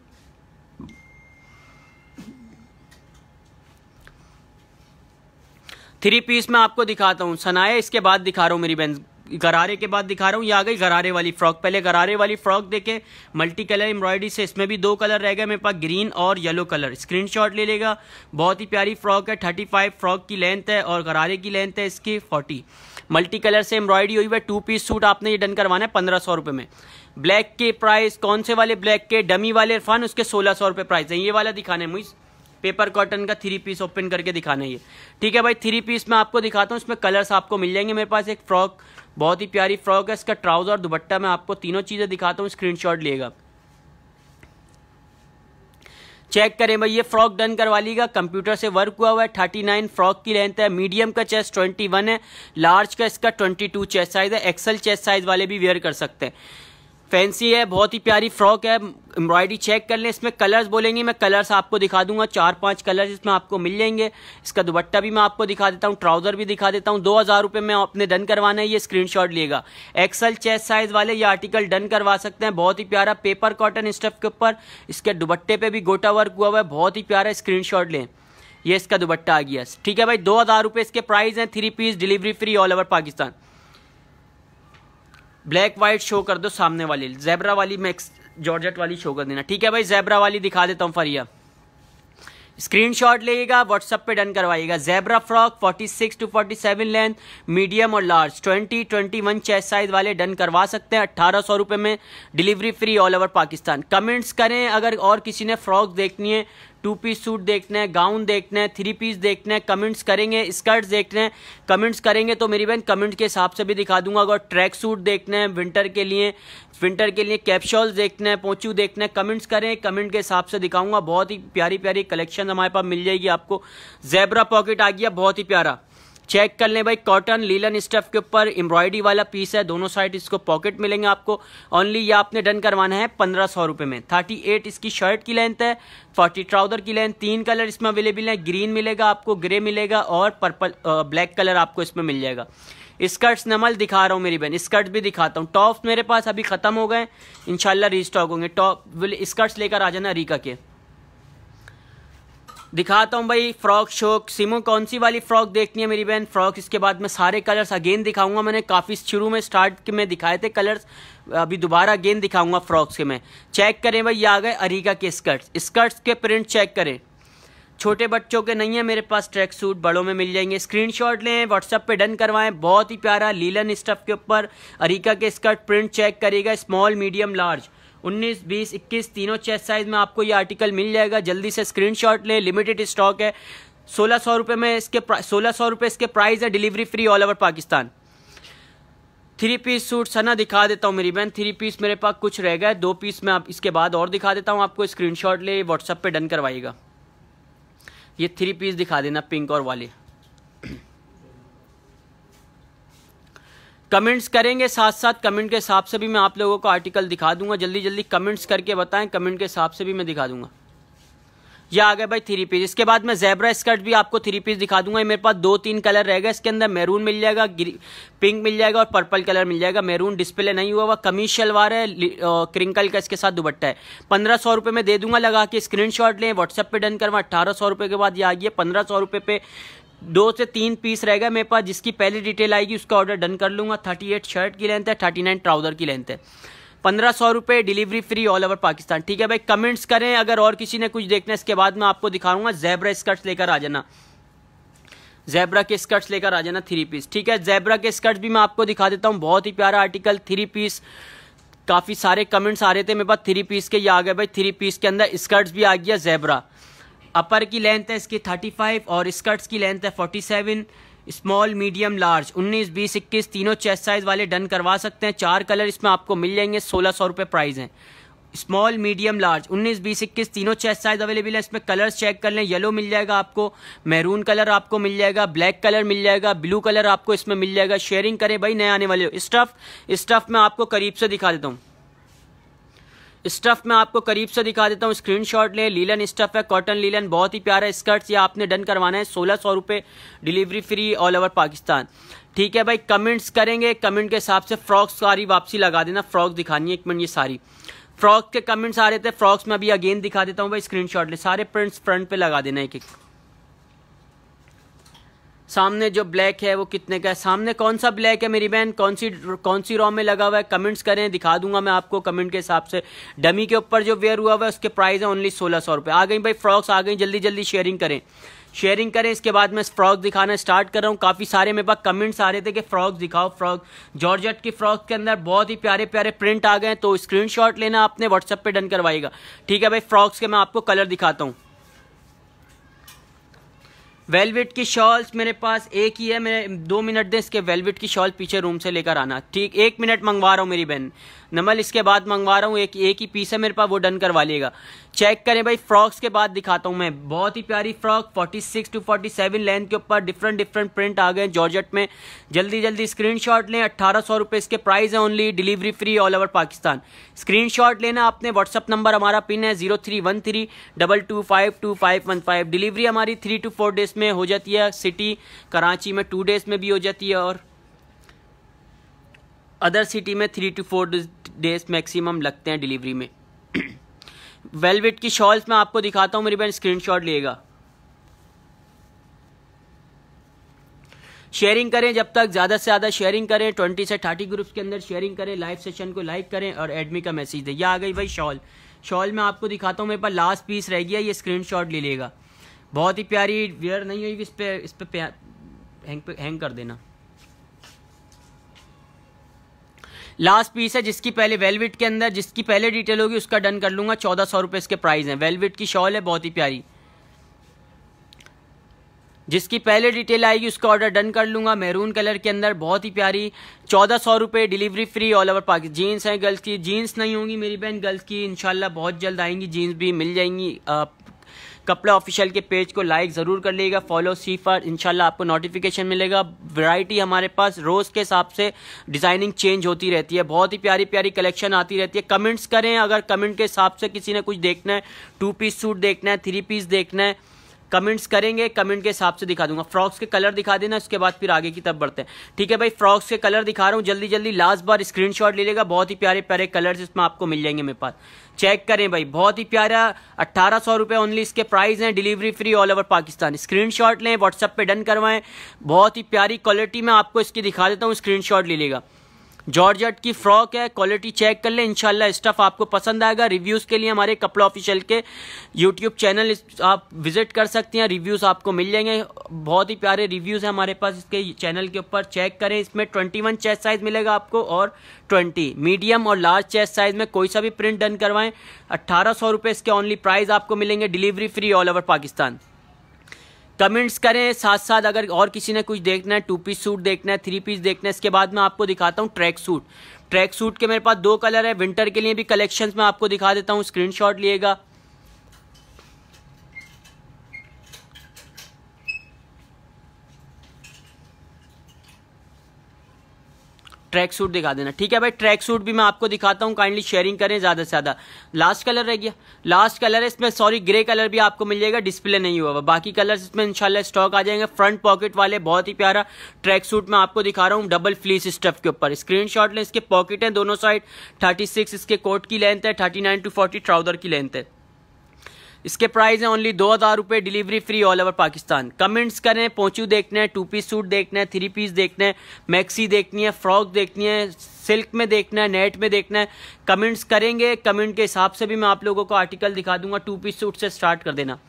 [SPEAKER 1] 3 पीस में आपको दिखाता हूँ, सनाए इसके बाद दिखा रहा हूँ मेरी बहन, गरारे के बाद दिखा रहा हूँ। ये आ गई गरारे वाली फ्रॉक। पहले गरारे वाली फ्रॉक देखे, मल्टी कलर एम्ब्रॉयडरी से, इसमें भी 2 कलर रह गए मेरे पास, ग्रीन और येलो कलर। स्क्रीनशॉट ले लेगा। बहुत ही प्यारी फ्रॉक है, 35 फ्रॉक की लेंथ है और गरारे की लेंथ है इसकी 40। मल्टी कलर से एम्ब्रॉयडरी हुई है। 2 पीस सूट आपने ये डन करवाना है 1500 रुपये में। ब्लैक के प्राइस कौन से वाले ब्लैक के, डमी वाले इरफान, उसके 1600 रुपये प्राइस है। ये वाला दिखाने मुझे पेपर कॉटन का 3 पीस ओपन करके दिखाना है ये, ठीक है भाई। 3 पीस में आपको दिखाता हूँ, इसमें कलर्स आपको मिल जाएंगे मेरे पास। एक फ्रॉक, बहुत ही प्यारी फ्रॉक है, इसका ट्राउजर और दुपट्टा मैं आपको तीनों चीज़ें दिखाता हूँ, स्क्रीनशॉट लिएगा, चेक करें भाई। ये फ्रॉक डन करवा लीजिएगा, कंप्यूटर से वर्क हुआ हुआ है। 39 फ्रॉक की लेंथ है, मीडियम का चेस्ट 21 है, लार्ज का इसका 22 चेस्ट साइज है, एक्सल चेस्ट साइज वाले भी वेयर कर सकते हैं। फैंसी है, बहुत ही प्यारी फ्रॉक है, एम्ब्रॉयडरी चेक कर लें। इसमें कलर्स बोलेंगे, मैं कलर्स आपको दिखा दूंगा, 4-5 कलर्स इसमें आपको मिल जाएंगे। इसका दुपट्टा भी मैं आपको दिखा देता हूँ, ट्राउजर भी दिखा देता हूँ। 2000 रुपये में आपने डन करवाना है, ये स्क्रीनशॉट लिएगा। एक्सल चेस्ट साइज वाले ये आर्टिकल डन करवा सकते हैं। बहुत ही प्यारा पेपर कॉटन स्टफ के ऊपर, इसके दुपट्टे पे भी गोटा वर्क हुआ हुआ है, बहुत ही प्यारा, स्क्रीनशॉट लें। ये इसका दुपट्टा आ गया, ठीक है भाई। 2000 रुपये इसके प्राइस हैं। 3 piece, delivery free all over Pakistan. Black white show कर दो सामने वाली, ज़ेब्रा वाली मैक्स जॉर्जेट वाली शो कर देना, ठीक है भाई। ज़ेब्रा वाली दिखा देता हूँ फरिया, स्क्रीनशॉट लेगा, व्हाट्सएप पे डन करवाइएगा। Zebra frock 46 to 47 length, medium और लार्ज, 20-21 चेस्ट साइज वाले डन करवा सकते हैं 1800 रुपये में, delivery free all over Pakistan. Comments करें अगर और किसी ने फ्रॉक देखनी है, 2 पीस सूट देखना है, गाउन देखना है, 3 पीस देखना है, कमेंट्स करेंगे। स्कर्ट्स देखना है, कमेंट्स करेंगे तो मेरी बहन कमेंट के हिसाब से भी दिखा दूंगा। अगर ट्रैक सूट देखना है विंटर के लिए कैप्शॉल्स देखना है, पोंचू देखना है, कमेंट्स करें, कमेंट के हिसाब से दिखाऊंगा। बहुत ही प्यारी प्यारी कलेक्शन हमारे पास मिल जाएगी आपको। ज़ेब्रा पॉकेट आ गया, बहुत ही प्यारा, चेक कर लें भाई। कॉटन लीलन स्टफ के ऊपर एम्ब्रॉयडरी वाला पीस है, दोनों साइड इसको पॉकेट मिलेंगे आपको। ओनली ये आपने डन करवाना है 1500 रुपये में। 38 इसकी शर्ट की लेंथ है, 40 ट्राउजर की लेंथ। 3 कलर इसमें अवेलेबल है, ग्रीन मिलेगा आपको, ग्रे मिलेगा और पर्पल ब्लैक कलर आपको इसमें मिल जाएगा। स्कर्ट्स नमल दिखा रहा हूँ मेरी बहन, स्कर्ट भी दिखाता हूँ। टॉप्स मेरे पास अभी खत्म हो गए, इंशाल्लाह रीस्टॉक होंगे। टॉप स्कर्ट्स लेकर आ जाना रीका के। दिखाता हूँ भाई फ्रॉक शो। सिमो कौन सी वाली फ्रॉक देखनी है मेरी बहन? फ्रॉक इसके बाद मैं सारे कलर्स अगेन दिखाऊंगा। मैंने काफ़ी शुरू में स्टार्ट में दिखाए थे कलर्स, अभी दोबारा अगेन दिखाऊंगा फ्रॉक्स के। मैं चेक करें भाई, ये आ गए अरीका के स्कर्ट्स के प्रिंट चेक करें। छोटे बच्चों के नहीं है मेरे पास ट्रैक सूट, बड़ों में मिल जाएंगे। स्क्रीनशॉट लें, व्हाट्सएप पे डन करवाएं। बहुत ही प्यारा लीलन स्टफ के ऊपर अरीका के स्कर्ट, प्रिंट चेक करिएगा। स्मॉल, मीडियम, लार्ज, 19, 20, 21 तीनों चेस्ट साइज में आपको ये आर्टिकल मिल जाएगा। जल्दी से स्क्रीनशॉट लें, लिमिटेड स्टॉक है। 1600 रुपये में इसके 1600 रुपये इसके प्राइस है, delivery free all over Pakistan. 3 piece suit Sana दिखा देता हूँ मेरी बहन। 3 पीस मेरे पास कुछ रह गए, 2 पीस मैं इसके बाद और दिखा देता हूँ आपको। स्क्रीनशॉट ले, व्हाट्सएप पे डन करवाइएगा। ये 3 पीस दिखा देना, पिंक और वाले। कमेंट्स करेंगे साथ साथ, कमेंट के हिसाब से भी मैं आप लोगों को आर्टिकल दिखा दूंगा। जल्दी जल्दी कमेंट्स करके बताएं, कमेंट के हिसाब से भी मैं दिखा दूंगा। ये आ गए भाई 3 पीस। इसके बाद मैं ज़ेब्रा स्कर्ट भी आपको 3 पीस दिखा दूंगा। ये मेरे पास 2-3 कलर रहेगा इसके अंदर। मैरून मिल जाएगा, पिंक मिल जाएगा और पर्पल कलर मिल जाएगा। मैरून डिस्प्ले नहीं हुआ हुआ, कमीज शलवार है, क्रिंकल का इसके साथ दुपट्टा है। 1500 रुपये में दे दूंगा लगा के। स्क्रीनशॉट लें, व्हाट्सएप पे डन करवा। 1800 रुपये के बाद ये आ गया 1500 रुपये पे। 2 से 3 पीस रहेगा मेरे पास, जिसकी पहली डिटेल आएगी उसका ऑर्डर डन कर लूंगा। 38 शर्ट की लेंथ है, 39 ट्राउजर की लेंथ है। 1500 रुपये, delivery free all over Pakistan. ठीक है भाई, कमेंट्स करें अगर और किसी ने कुछ देखना है। इसके बाद मैं आपको दिखाऊंगा ज़ेब्रा स्कर्ट्स लेकर आ जाना। ज़ेब्रा के स्कर्ट्स लेकर आ जाना 3 पीस। ठीक है, ज़ेब्रा के स्कर्ट्स भी मैं आपको दिखा देता हूँ। बहुत ही प्यारा आर्टिकल 3 पीस। काफ़ी सारे कमेंट्स आ रहे थे मेरे पास 3 पीस के, ये आ गए भाई 3 पीस के अंदर स्कर्ट्स भी आ गया ज़ेब्रा। अपर की लेंथ है इसकी 35 और स्कर्ट्स की लेंथ है 47। स्मॉल, मीडियम, लार्ज, 19, 20, 21 तीनों चेस्ट साइज वाले डन करवा सकते हैं। 4 कलर इसमें आपको मिल जाएंगे। 1600 रुपये प्राइस है। स्मॉल, मीडियम, लार्ज, 19, 20, 21 तीनों चेस्ट साइज अवेलेबल है। इसमें कलर्स चेक कर लें। येलो मिल जाएगा आपको, मैरून कलर आपको मिल जाएगा, ब्लैक कलर मिल जाएगा, ब्लू कलर आपको इसमें मिल जाएगा। शेयरिंग करें भाई, नए आने वाले हो। स्टफ मैं आपको करीब से दिखा देता हूँ। स्टफ में आपको करीब से दिखा देता हूँ। स्क्रीनशॉट ले। लीलन स्टफ है, कॉटन लीलन, बहुत ही प्यारा स्कर्ट्स। ये आपने डन करवाना है 1600 रुपये, delivery free all over Pakistan. ठीक है भाई, कमेंट्स करेंगे, कमेंट के हिसाब से फ्रॉक्स सारी वापसी लगा देना। फ्रॉक दिखानी है 1 मिनट। ये सारी फ्रॉक के कमेंट्स आ रहे थे, फ्रॉक्स में अभी अगेन दिखा देता हूँ भाई। स्क्रीनशॉट ले, सारे प्रिंट्स फ्रंट पे लगा देना एक एक। सामने जो ब्लैक है वो कितने का है, सामने कौन सा ब्लैक है मेरी बहन, कौन सी रॉ में लगा हुआ है, कमेंट्स करें, दिखा दूंगा मैं आपको कमेंट के हिसाब से। डमी के ऊपर जो वेयर हुआ है उसके प्राइस है ओनली 1600 रुपये। आ गई भाई फ्रॉक्स आ गई, जल्दी जल्दी शेयरिंग करें। इसके बाद मैं फ्रॉक दिखाना स्टार्ट कर रहा हूँ। काफ़ी सारे मेरे पास कमेंट्स आ रहे थे कि फ्रॉक दिखाओ, फ्रॉक जॉर्जेट की फ्रॉक के अंदर बहुत ही प्यारे प्यारे प्रिंट आ गए, तो स्क्रीनशॉट लेना आपने, व्हाट्सएप पे डन करवाएगा। ठीक है भाई, फ्रॉक्स के मैं आपको कलर दिखाता हूँ। वेलवेट की शॉल्स मेरे पास एक ही है, मैं 2 मिनट दें, इसके वेलवेट की शॉल पीछे रूम से लेकर आना। ठीक, 1 मिनट मंगवा रहा हूँ मेरी बहन नमल, इसके बाद मंगवा रहा हूँ, एक ही पीस है मेरे पास, वो डन करवा लेगा। चेक करें भाई, फ्रॉक्स के बाद दिखाता हूँ मैं, बहुत ही प्यारी फ्रॉक 46 to 47 लेंथ के ऊपर डिफरेंट प्रिंट आ गए जॉर्जेट में। जल्दी जल्दी स्क्रीनशॉट लें, 1800 रुपये इसके प्राइस है only, delivery free all over Pakistan. Screenshot लेना आपने, व्हाट्सअप नंबर हमारा पिन है 0313225215। डिलीवरी हमारी 3 to 4 डेज में हो जाती है, सिटी कराची में 2 डेज में भी हो जाती है, और अदर सिटी में 3 to 4 डेज मैक्सिमम लगते हैं डिलीवरी में। वेलवेट की शॉल्स मैं आपको दिखाता हूँ मेरी बहन, स्क्रीनशॉट लेगा। शेयरिंग करें, जब तक ज़्यादा से ज़्यादा शेयरिंग करें, 20 से 30 ग्रुप्स के अंदर शेयरिंग करें, लाइव सेशन को लाइक करें और एडमी का मैसेज दें। ये आ गई भाई शॉल मैं आपको दिखाता हूँ, मेरे पास लास्ट पीस रह गया, ये स्क्रीनशॉट ले लेगा। बहुत ही प्यारी, वेयर नहीं हुई, इस पे हैंग कर देना। लास्ट पीस है, जिसकी पहले वेलवेट के अंदर जिसकी पहले डिटेल होगी उसका डन कर लूंगा। 1400 रुपये इसके प्राइस हैं। वेलवेट की शॉल है, बहुत ही प्यारी, जिसकी पहले डिटेल आएगी उसका ऑर्डर डन कर लूंगा। मैरून कलर के अंदर बहुत ही प्यारी, 1400 रुपये, delivery free all over Pakistan. Jeans है गर्ल्स की, जीन्स नहीं होंगी मेरी बहन गर्ल्स की, इंशाल्लाह बहुत जल्द आएंगी, जीन्स भी मिल जाएंगी। कपड़ा ऑफिशियल के पेज को लाइक ज़रूर कर लीजिएगा, फॉलो सीफर, इंशाल्लाह आपको नोटिफिकेशन मिलेगा। वैरायटी हमारे पास रोज़ के हिसाब से डिज़ाइनिंग चेंज होती रहती है, बहुत ही प्यारी प्यारी कलेक्शन आती रहती है। कमेंट्स करें, अगर कमेंट के हिसाब से किसी ने कुछ देखना है, 2 पीस सूट देखना है, 3 पीस देखना है, कमेंट्स करेंगे, कमेंट के हिसाब से दिखा दूंगा। फ्रॉक्स के कलर दिखा देना, उसके बाद फिर आगे की तरफ बढ़ते हैं। ठीक है भाई, फ्रॉक्स के कलर दिखा रहा हूँ, जल्दी जल्दी लास्ट बार स्क्रीनशॉट ले लेगा। बहुत ही प्यारे प्यारे कलर्स इसमें आपको मिल जाएंगे मेरे पास। चेक करें भाई, बहुत ही प्यारा, 1800 रुपये ओनली इसके प्राइस हैं, delivery free all over Pakistan. Screenshot लें, व्हाट्सएप पे डन करवाएं। बहुत ही प्यारी क्वालिटी में आपको इसकी दिखा देता हूँ, स्क्रीनशॉट ले लेगा। जॉर्जेट की फ्रॉक है, क्वालिटी चेक कर ले, इंशाल्लाह स्टफ आपको पसंद आएगा। रिव्यूज़ के लिए हमारे कपड़ा ऑफिशियल के यूट्यूब चैनल आप विजिट कर सकती हैं, रिव्यूज़ आपको मिल जाएंगे। बहुत ही प्यारे रिव्यूज़ हैं हमारे पास इसके चैनल के ऊपर, चेक करें। इसमें 21 चेस्ट साइज मिलेगा आपको, और 20 मीडियम और लार्ज चेस्ट साइज में कोई सा भी प्रिंट डन करवाएं। 1800 रुपये इसके ओनली प्राइस आपको मिलेंगे, delivery free all over Pakistan. Comments करें, साथ साथ अगर और किसी ने कुछ देखना है, 2 पीस सूट देखना है, 3 पीस देखना है। इसके बाद मैं आपको दिखाता हूँ ट्रैक सूट के मेरे पास 2 कलर है, विंटर के लिए भी कलेक्शंस में आपको दिखा देता हूँ, स्क्रीनशॉट लिएगा। ट्रैक सूट दिखा देना। ठीक है भाई, ट्रैक सूट भी मैं आपको दिखाता हूँ, काइंडली शेयरिंग करें ज़्यादा से ज़्यादा। लास्ट कलर रह गया, लास्ट कलर है इसमें, सॉरी ग्रे कलर भी आपको मिल जाएगा, डिस्प्ले नहीं हुआ, बाकी कलर्स इसमें इंशाल्लाह स्टॉक आ जाएंगे। फ्रंट पॉकेट वाले बहुत ही प्यारा ट्रैक सूट मैं आपको दिखा रहा हूँ, डबल फ्लीस स्टफ के ऊपर। स्क्रीनशॉट लें, इसके पॉकेट हैं दोनों साइड, 36 इसके कोट की लेंथ है, 39 to 40 ट्राउजर की लेंथ है। इसके प्राइस है ओनली 2000 रुपये, delivery free all over Pakistan. Comments करें, पोंचू देखना है, 2 पीस सूट देखना है, 3 पीस देखना है, मैक्सी देखनी है, फ्रॉक देखनी है, सिल्क में देखना है, नेट में देखना है, कमेंट्स करेंगे, कमेंट के हिसाब से भी मैं आप लोगों को आर्टिकल दिखा दूंगा। 2 पीस सूट से स्टार्ट कर देना।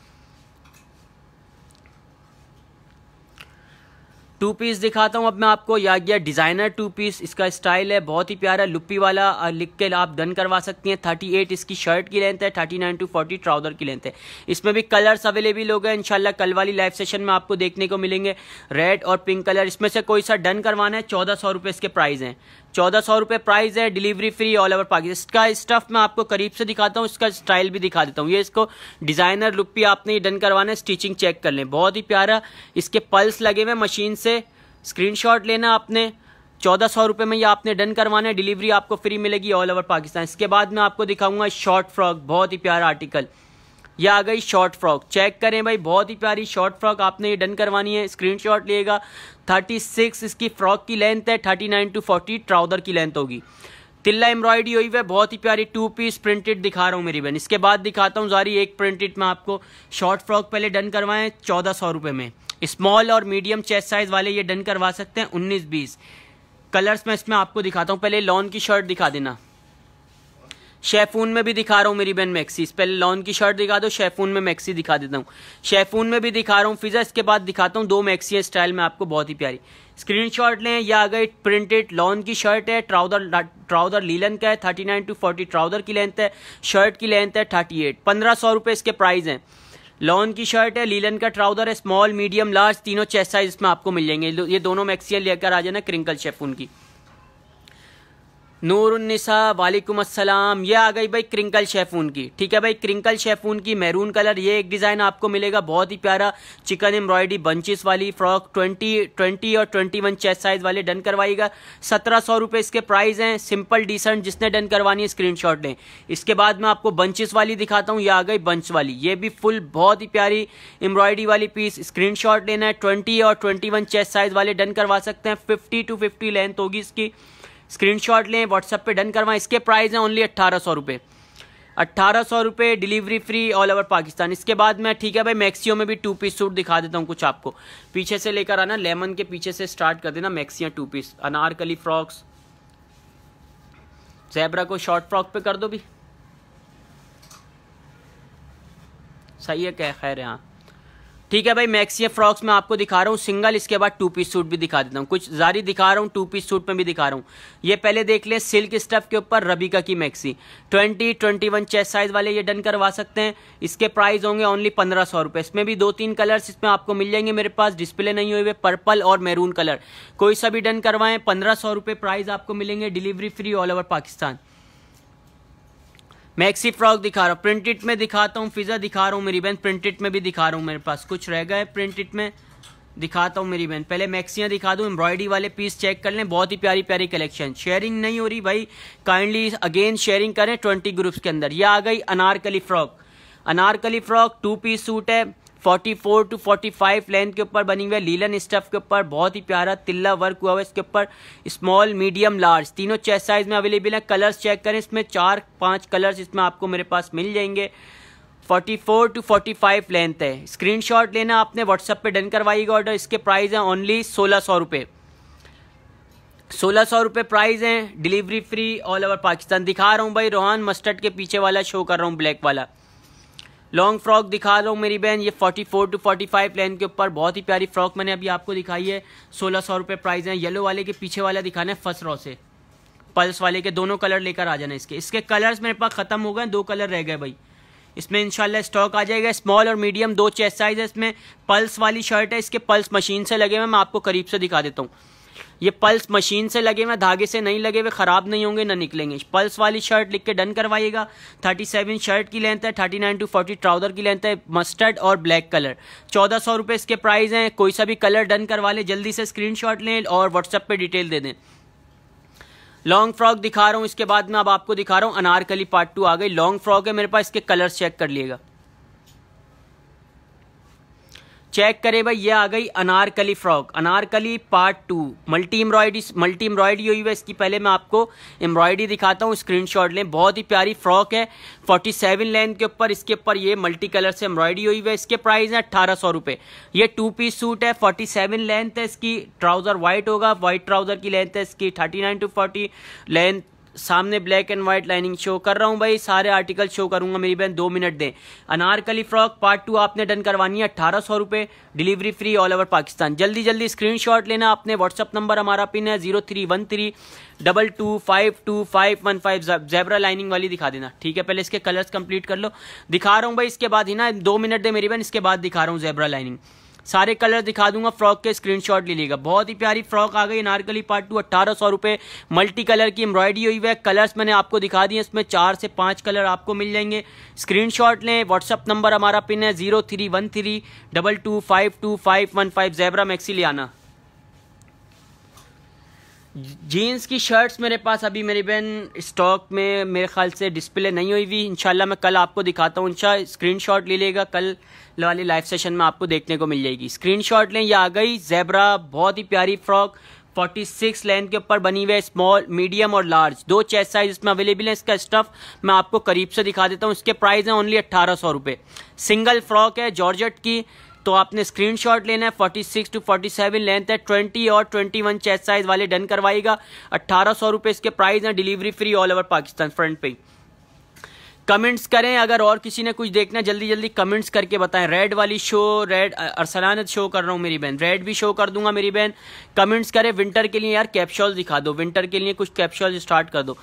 [SPEAKER 1] 2 पीस दिखाता हूँ अब मैं आपको, या गया डिज़ाइनर 2 पीस, इसका स्टाइल है बहुत ही प्यारा, लुप्पी वाला, लिख के आप डन करवा सकती हैं। 38 इसकी शर्ट की लेंथ है, 39 to 40 ट्राउजर की लेंथ है। इसमें भी कलर्स अवेलेबल हो गए, इंशाल्लाह कल वाली लाइव सेशन में आपको देखने को मिलेंगे, रेड और पिंक कलर। इसमें से कोई सा डन करवाना है, 1400 रुपये इसके प्राइस हैं, 1400 रुपये प्राइस है, delivery free all over Pakistan. इसका स्टफ मैं आपको करीब से दिखाता हूँ, इसका स्टाइल भी दिखा देता हूँ। ये इसको डिज़ाइनर लुक भी आपने डन करवाना है, स्टिचिंग चेक कर लें, बहुत ही प्यारा। इसके पल्स लगे हुए मशीन से, स्क्रीनशॉट लेना आपने, 1400 रुपये में ये आपने डन करवाना है, डिलीवरी आपको फ्री मिलेगी ऑल ओवर पाकिस्तान। इसके बाद मैं आपको दिखाऊंगा शॉर्ट फ्रॉक, बहुत ही प्यारा आर्टिकल, ये आ गई शॉर्ट फ्रॉक। चेक करें भाई, बहुत ही प्यारी शॉर्ट फ्रॉक आपने ये डन करवानी है, स्क्रीनशॉट लिएगा। 36 इसकी फ्रॉक की लेंथ है, 39 to 40 ट्राउजर की लेंथ होगी। तिल्ला एम्ब्रॉयडरी हुई है, बहुत ही प्यारी 2 पीस प्रिंटेड दिखा रहा हूँ मेरी बहन। इसके बाद दिखाता हूँ जारी एक प्रिंटेड में आपको शॉर्ट फ्रॉक पहले डन करवाएं 1400 रुपये में। स्मॉल और मीडियम चेस्ट साइज वाले ये डन करवा सकते हैं 19-20 कलर्स में इसमें आपको दिखाता हूँ। पहले लॉन की शर्ट दिखा देना, शेफून में भी दिखा रहा हूँ मेरी बहन मैक्सी। पहले लॉन की शर्ट दिखा दो, शेफून में मैक्सी दिखा देता हूँ, शेफून में भी दिखा रहा हूँ फिजा। इसके बाद दिखाता हूँ 2 मैक्सी स्टाइल में आपको बहुत ही प्यारी। स्क्रीनशॉट लें, यह आ गई प्रिंटेड लॉन की शर्ट है, ट्राउजर लीलन का है, 39 to 40 ट्राउजर की लेंथ है, शर्ट की लेंथ है 38। 1500 रुपये इसके प्राइस हैं। लॉन की शर्ट है, लीलन का ट्राउजर है, स्मॉल मीडियम लार्ज तीनों चेस्ट साइज में आपको मिल जाएंगे। ये दोनों मैक्सियाँ लेकर आ जाना क्रिंकल शेफून की। नूरुन्निसा वालेकुम अस्सलाम, ये आ गई भाई क्रिंकल शेफून की। ठीक है भाई, क्रिंकल शेफून की मैरून कलर, ये एक डिज़ाइन आपको मिलेगा बहुत ही प्यारा चिकन एम्ब्रॉयडरी बंचेस वाली फ्रॉक 20 और 21 चेस्ट साइज वाले डन करवाइएगा। 1700 रुपये इसके प्राइस हैं। सिंपल डिसेंट जिसने डन करवानी है स्क्रीनशॉट लें। इसके बाद मैं आपको बंचेस वाली दिखाता हूँ, ये आ गई बंच वाली, ये भी फुल बहुत ही प्यारी एम्ब्रॉयडरी वाली पीस। स्क्रीनशॉट लेना है, 20 और 21 चेस्ट साइज वाले डन करवा सकते हैं। 50 to 50 लेंथ होगी इसकी। स्क्रीनशॉट लें, व्हाट्सएप पे डन करवाएं। इसके प्राइस हैं ओनली 1800 रुपये। 1800 रुपये, delivery free all over Pakistan. इसके बाद मैं ठीक है भाई मैक्सियो में भी 2 पीस सूट दिखा देता हूँ कुछ आपको। पीछे से लेकर आना, लेमन के पीछे से स्टार्ट कर देना। मैक्सिया 2 पीस अनारकली फ्रॉक्स, ज़ेब्रा को शॉर्ट फ्रॉक पे कर दो भी, सही है क्या? खैर है, हाँ ठीक है भाई। मैक्सिया फ्रॉक्स में आपको दिखा रहा हूँ सिंगल, इसके बाद 2 पीस सूट भी दिखा देता हूँ। कुछ जारी दिखा रहा हूँ 2 पीस सूट में भी दिखा रहा हूँ। ये पहले देख ले, सिल्क स्टफ के ऊपर रबीका की मैक्सी 20-21 चेस्ट साइज वाले ये डन करवा सकते हैं। इसके प्राइस होंगे ओनली 1500 रुपये। इसमें भी 2-3 कलर्स इसमें आपको मिल जाएंगे, मेरे पास डिस्प्ले नहीं हुए हुए, पर्पल और मैरून कलर। कोई सा भी डन करवाएं, 1500 रुपये प्राइस आपको मिलेंगे, delivery free all over Pakistan. Maxi frock दिखा रहा हूँ, प्रिंटेड में दिखाता हूँ, फिजा दिखा रहा हूँ मेरी बहन, प्रिंटेड में भी दिखा रहा हूँ। मेरे पास कुछ रह गए प्रिंटेड में, दिखाता हूँ मेरी बहन। पहले मैक्सियाँ दिखा दूँ, एम्ब्रॉयडरी वाले पीस चेक कर लें, बहुत ही प्यारी प्यारी कलेक्शन। शेयरिंग नहीं हो रही भाई, काइंडली अगेन शेयरिंग करें 20 ग्रुप्स के अंदर। यह आ गई Anarkali frock, Anarkali frock 2 piece suit है, 44 to 45 लेंथ के ऊपर बनी हुई है, लीलन स्टफ के ऊपर, बहुत ही प्यारा तिल्ला वर्क हुआ है इसके ऊपर। स्मॉल मीडियम लार्ज तीनों चेस्ट साइज में अवेलेबल है। कलर्स चेक करें, इसमें 4-5 कलर्स इसमें आपको मेरे पास मिल जाएंगे। 44 to 45 लेंथ है। स्क्रीनशॉट लेना आपने, व्हाट्सएप पे डन करवाइएगा ऑर्डर। इसके प्राइस हैं ओनली 1600 रुपये। 1600 रुपये प्राइस हैं, delivery free all over Pakistan. दिखा रहा हूँ भाई रोहान मस्टर्ड के पीछे वाला शो कर रहा हूँ, ब्लैक वाला लॉन्ग फ्रॉक दिखा रहा हूँ मेरी बहन। ये 44 to 45 लेंथ के ऊपर बहुत ही प्यारी फ्रॉक मैंने अभी आपको दिखाई है। 1600 रुपये प्राइस है। येलो वाले के पीछे वाला दिखाना है फर्स्ट रो से, पल्स वाले के दोनों कलर लेकर आ जाना। इसके कलर्स मेरे पास खत्म हो गए, 2 कलर रह गए भाई। इसमें इंशाल्लाह स्टॉक आ जाएगा। स्मॉल और मीडियम 2 चेस्ट साइज है। इसमें पल्स वाली शर्ट है, इसके पल्स मशीन से लगे हुए, मैं आपको करीब से दिखा देता हूँ। ये पल्स मशीन से लगे हुए, धागे से नहीं लगे हुए, खराब नहीं होंगे ना निकलेंगे। पल्स वाली शर्ट लिख के डन करवाइएगा। 37 शर्ट की लेंथ है, 39 to 40 ट्राउजर की लेंथ है, मस्टर्ड और ब्लैक कलर। 1400 रुपये इसके प्राइस हैं। कोई सा भी कलर डन करवा ले, जल्दी से स्क्रीनशॉट लें और व्हाट्सएप पे डिटेल दे दें। लॉन्ग फ्रॉक दिखा रहा हूँ, इसके बाद में अब आपको दिखा रहा हूँ अनारकली पार्ट 2 आ गई। लॉन्ग फ्रॉक है मेरे पास, इसके कलर्स चेक कर लिएगा, चेक करें भाई। ये आ गई Anarkali frock, Anarkali part 2, multi embroidery हुई है इसकी। पहले मैं आपको एम्ब्रॉयडरी दिखाता हूँ, स्क्रीनशॉट लें। बहुत ही प्यारी फ्रॉक है, 47 लेंथ के ऊपर, इसके ऊपर ये मल्टी कलर से एम्ब्रॉयडरी हुई है। इसके प्राइस है 1800 रुपये। ये 2 पीस सूट है, 47 लेंथ है इसकी। ट्राउजर वाइट होगा, वाइट ट्राउजर की लेंथ है इसकी। 39 to 40 लेंथ, सामने black and white lining show कर रहा हूं भाई, सारे आर्टिकल शो करूंगा मेरी बहन, 2 मिनट दें। अनारकली फ्रॉक पार्ट 2 आपने डन करवानी है, 1800 रुपये, delivery free all over Pakistan. जल्दी जल्दी स्क्रीनशॉट लेना आपने। व्हाट्सअप नंबर हमारा पिन है 0313222515। ज़ेब्रा लाइनिंग वाली दिखा देना, ठीक है। पहले इसके कलर्स कंप्लीट कर लो, दिखा रहा हूँ भाई। इसके बाद ही ना 2 मिनट दे मेरी बहन, इसके बाद दिखा रहा हूँ ज़ेब्रा लाइनिंग। सारे कलर दिखा दूंगा, फ्रॉक के स्क्रीनशॉट ले लीजिएगा। बहुत ही प्यारी फ्रॉक आ गई अनारकली पार्ट 2, 1800 रुपये। मल्टी कलर की एम्ब्रॉयडरी हुई है। कलर्स मैंने आपको दिखा दिए, इसमें 4 से 5 कलर आपको मिल जाएंगे। स्क्रीनशॉट लें, व्हाट्सअप नंबर हमारा पिन है 0313222515। ज़ेब्रा मैक्सी ले आना। जीन्स की शर्ट्स मेरे पास अभी मेरी बहन स्टॉक में मेरे ख्याल से डिस्प्ले नहीं हुई हुई, इंशाल्लाह मैं कल आपको दिखाता हूँ। इंशाल्लाह स्क्रीनशॉट ले लेगा, कल वाली लाइव सेशन में आपको देखने को मिल जाएगी। स्क्रीनशॉट लें, ये आ गई ज़ेब्रा, बहुत ही प्यारी फ्रॉक, 46 लेंथ के ऊपर बनी हुई है, स्मॉल, मीडियम और लार्ज, 2 चेस्ट साइज इसमें अवेलेबल है। इसका स्टफ मैं आपको करीब से दिखा देता हूँ। इसके प्राइस है ओनली 1800 रुपये। सिंगल फ्रॉक है जॉर्जेट की, तो आपने स्क्रीनशॉट लेना है। 46 to 47 लेंथ है, 20 और 21 चेस्ट साइज वाले डन करवाएगा। 1800 रुपये इसके प्राइस हैं, delivery free all over Pakistan. Front पे कमेंट्स करें, अगर और किसी ने कुछ देखना है जल्दी जल्दी कमेंट्स करके बताएं। रेड वाली शो, रेड अरसलान शो कर रहा हूँ मेरी बहन, रेड भी शो कर दूंगा मेरी बहन। कमेंट्स करें विंटर के लिए यार कैप्शॉल दिखा दो, विंटर के लिए कुछ कैप्शॉल स्टार्ट कर दो।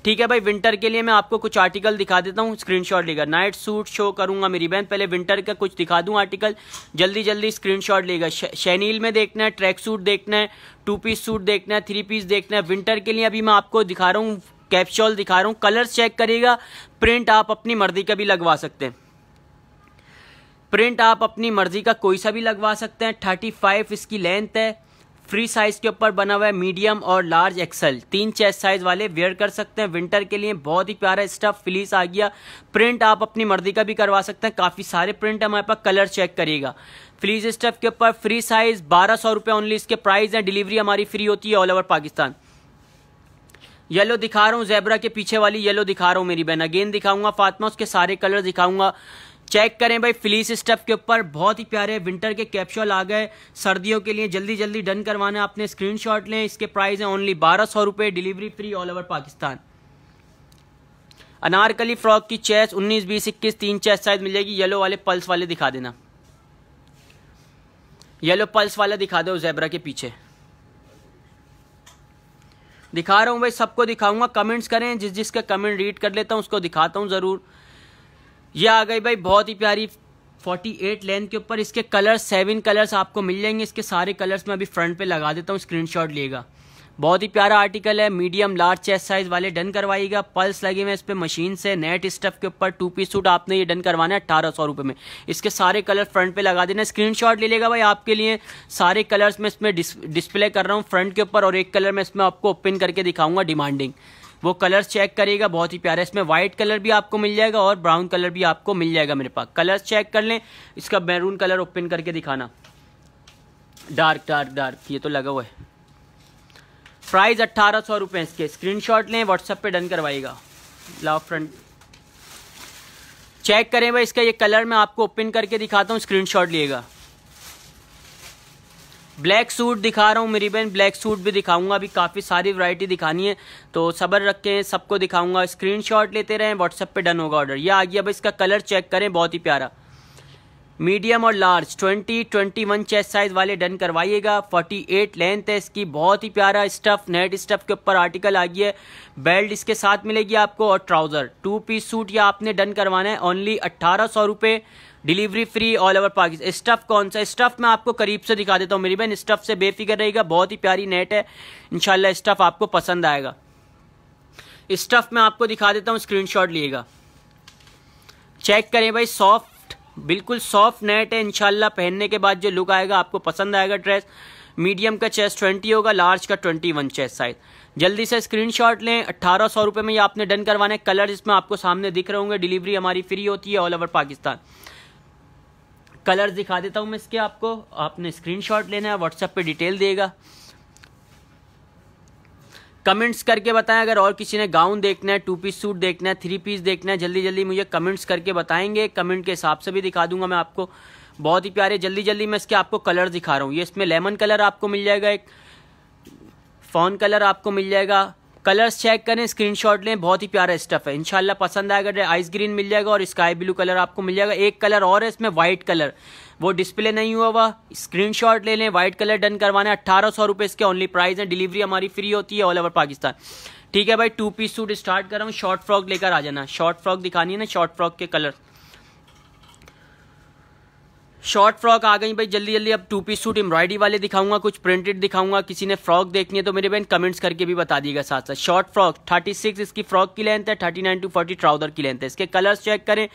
[SPEAKER 1] ठीक है भाई, विंटर के लिए मैं आपको कुछ आर्टिकल दिखा देता हूँ, स्क्रीनशॉट लेगा। नाइट सूट शो करूंगा मेरी बहन, पहले विंटर का कुछ दिखा दूँ आर्टिकल, जल्दी जल्दी स्क्रीनशॉट लेगा। शैनील में देखना है, ट्रैक सूट देखना है, 2 पीस सूट देखना है, 3 पीस देखना है। विंटर के लिए अभी मैं आपको दिखा रहा हूँ, कैप्शॉल दिखा रहा हूँ। कलर्स चेक करिएगा, प्रिंट आप अपनी मर्जी का भी लगवा सकते हैं, प्रिंट आप अपनी मर्जी का कोई सा भी लगवा सकते हैं। 35 इसकी लेंथ है, फ्री साइज के ऊपर बना हुआ है, मीडियम और लार्ज एक्सेल, 3 चेस्ट साइज वाले वेयर कर सकते हैं। विंटर के लिए बहुत ही प्यारा स्टफ फ्लीस आ गया। प्रिंट आप अपनी मर्जी का भी करवा सकते हैं, काफी सारे प्रिंट हमारे पास। कलर चेक करिएगा, फ्लीस स्टफ के ऊपर फ्री साइज 1200 रुपये ओनली इसके प्राइस है। डिलीवरी हमारी फ्री होती है ऑल ओवर पाकिस्तान। येलो दिखा रहा हूँ, ज़ेब्रा के पीछे वाली येलो दिखा रहा हूँ मेरी बहन, अगेन दिखाऊंगा फातिमा, उसके सारे कलर दिखाऊंगा। चेक करें भाई, फ्लीस स्टफ के ऊपर बहुत ही प्यारे विंटर के कैप्सूल आ गए सर्दियों के लिए। जल्दी जल्दी डन करवाना है, आपने स्क्रीनशॉट लें। इसके प्राइस है ओनली 1200 रुपये, delivery free all over Pakistan. Anarkali frock की चेस्ट 19, 20, 21 3 चेस्ट साइज मिल जाएगी। येलो वाले पल्स वाले दिखा देना, येलो पल्स वाला दिखा दो ज़ेब्रा के पीछे। दिखा रहा हूँ भाई, सबको दिखाऊंगा। कमेंट्स करें, जिस जिसका कमेंट रीड कर लेता हूँ उसको दिखाता हूँ ज़रूर। ये आ गई भाई बहुत ही प्यारी 48 लेंथ के ऊपर, इसके कलर्स 7 कलर्स आपको मिल जाएंगे। इसके सारे कलर्स मैं अभी फ्रंट पे लगा देता हूँ, स्क्रीनशॉट लेगा। बहुत ही प्यारा आर्टिकल है, मीडियम लार्ज चेस्ट साइज वाले डन करवाइएगा। पल्स लगे हुए इस पर मशीन से, नेट स्टफ के ऊपर 2 पीस सूट आपने ये डन करवाना है 1800 रुपये में। इसके सारे कलर फ्रंट पे लगा देना, स्क्रीनशॉट ले लेगा भाई। आपके लिए सारे कलर्स में इसमें डिस्प्ले कर रहा हूँ फ्रंट के ऊपर, और एक कलर में इसमें आपको ओपन करके दिखाऊंगा डिमांडिंग, वो कलर्स चेक करिएगा। बहुत ही प्यारा, इसमें व्हाइट कलर भी आपको मिल जाएगा और ब्राउन कलर भी आपको मिल जाएगा मेरे पास। कलर्स चेक कर लें। इसका मैरून कलर ओपन करके दिखाना, डार्क डार्क डार्क, ये तो लगा हुआ है। प्राइस 1800 रुपये इसके, स्क्रीनशॉट लें, व्हाट्सएप पे डन करवाइएगा। लाओ फ्रंट चेक करें भाई, इसका ये कलर मैं आपको ओपन करके दिखाता हूँ, स्क्रीनशॉट लिएगा। ब्लैक सूट दिखा रहा हूँ मेरी बहन, ब्लैक सूट भी दिखाऊंगा। अभी काफ़ी सारी वैरायटी दिखानी है, तो सब्र रखें, सबको दिखाऊंगा। स्क्रीनशॉट लेते रहें, व्हाट्सएप पे डन होगा ऑर्डर। ये आ गया भाई, इसका कलर चेक करें, बहुत ही प्यारा। मीडियम और लार्ज 20, 21 चेस्ट साइज वाले डन करवाइएगा। 48 लेंथ है इसकी, बहुत ही प्यारा स्टफ, नेट स्टफ के ऊपर आर्टिकल आ गया है। बेल्ट इसके साथ मिलेगी आपको और ट्राउजर। 2 पीस सूट या आपने डन करवाना है, ओनली 1800 रुपये, delivery free all over Pakistan. Stuff कौन सा, स्टफ मैं आपको करीब से दिखा देता हूँ मेरी बहन, स्टफ से बेफिक्र रहेगा। बहुत ही प्यारी नेट है, इंशाल्लाह स्टफ आपको पसंद आएगा। स्टफ मैं आपको दिखा देता हूँ, स्क्रीनशॉट लिएगा। चेक करें भाई, सॉफ्ट, बिल्कुल सॉफ्ट नेट है, इंशाल्लाह पहनने के बाद जो लुक आएगा आपको पसंद आएगा ड्रेस। मीडियम का चेस्ट 20 होगा, लार्ज का 21 चेस्ट साइज। जल्दी से स्क्रीनशॉट लें, 1800 रुपये में ये आपने डन करवाने। कलर इसमें आपको सामने दिख रहे होंगे, डिलीवरी हमारी फ्री होती है ऑल ओवर पाकिस्तान। कलर्स दिखा देता हूँ मैं इसके आपको, आपने स्क्रीनशॉट लेना है, व्हाट्सएप पे डिटेल देगा। कमेंट्स करके बताएं, अगर और किसी ने गाउन देखना है, 2 पीस सूट देखना है, 3 पीस देखना है, जल्दी जल्दी मुझे कमेंट्स करके बताएंगे। कमेंट के हिसाब से भी दिखा दूंगा मैं आपको। बहुत ही प्यारे, जल्दी जल्दी मैं इसके आपको कलर दिखा रहा हूँ। ये इसमें लेमन कलर आपको मिल जाएगा, एक फॉन कलर आपको मिल जाएगा। कलर्स चेक करें, स्क्रीनशॉट लें, बहुत ही प्यारा स्टफ है, इंशाल्लाह पसंद आएगा। आइस ग्रीन मिल जाएगा और स्काई ब्लू कलर आपको मिल जाएगा। एक कलर और है इसमें, व्हाइट कलर, वो डिस्प्ले नहीं हुआ हुआ, स्क्रीनशॉट ले लें। व्हाइट कलर डन करवाना है, 1800 रुपये इसके ओनली प्राइस है। डिलीवरी हमारी फ्री होती है ऑल ओवर पाकिस्तान। ठीक है भाई, 2 पीस सूट स्टार्ट कर रहा हूँ। शॉर्ट फ्रॉक लेकर आ जाना, शॉर्ट फ्रॉक दिखानी है ना, शॉर्ट फ्रॉक के कलर। शॉर्ट फ्रॉक आ गई भाई, जल्दी जल्दी। अब 2 पीस सूट एम्ब्रॉयडरी वाले दिखाऊंगा, कुछ प्रिंटेड दिखाऊंगा। किसी ने फ्रॉक देखनी है तो मेरे बहन कमेंट्स करके भी बता दिएगा साथ साथ। शॉर्ट फ्रॉक 36 इसकी फ्रॉक की लेंथ है, 39 to 40 ट्राउजर की लेंथ है। इसके कलर्स चेक करें,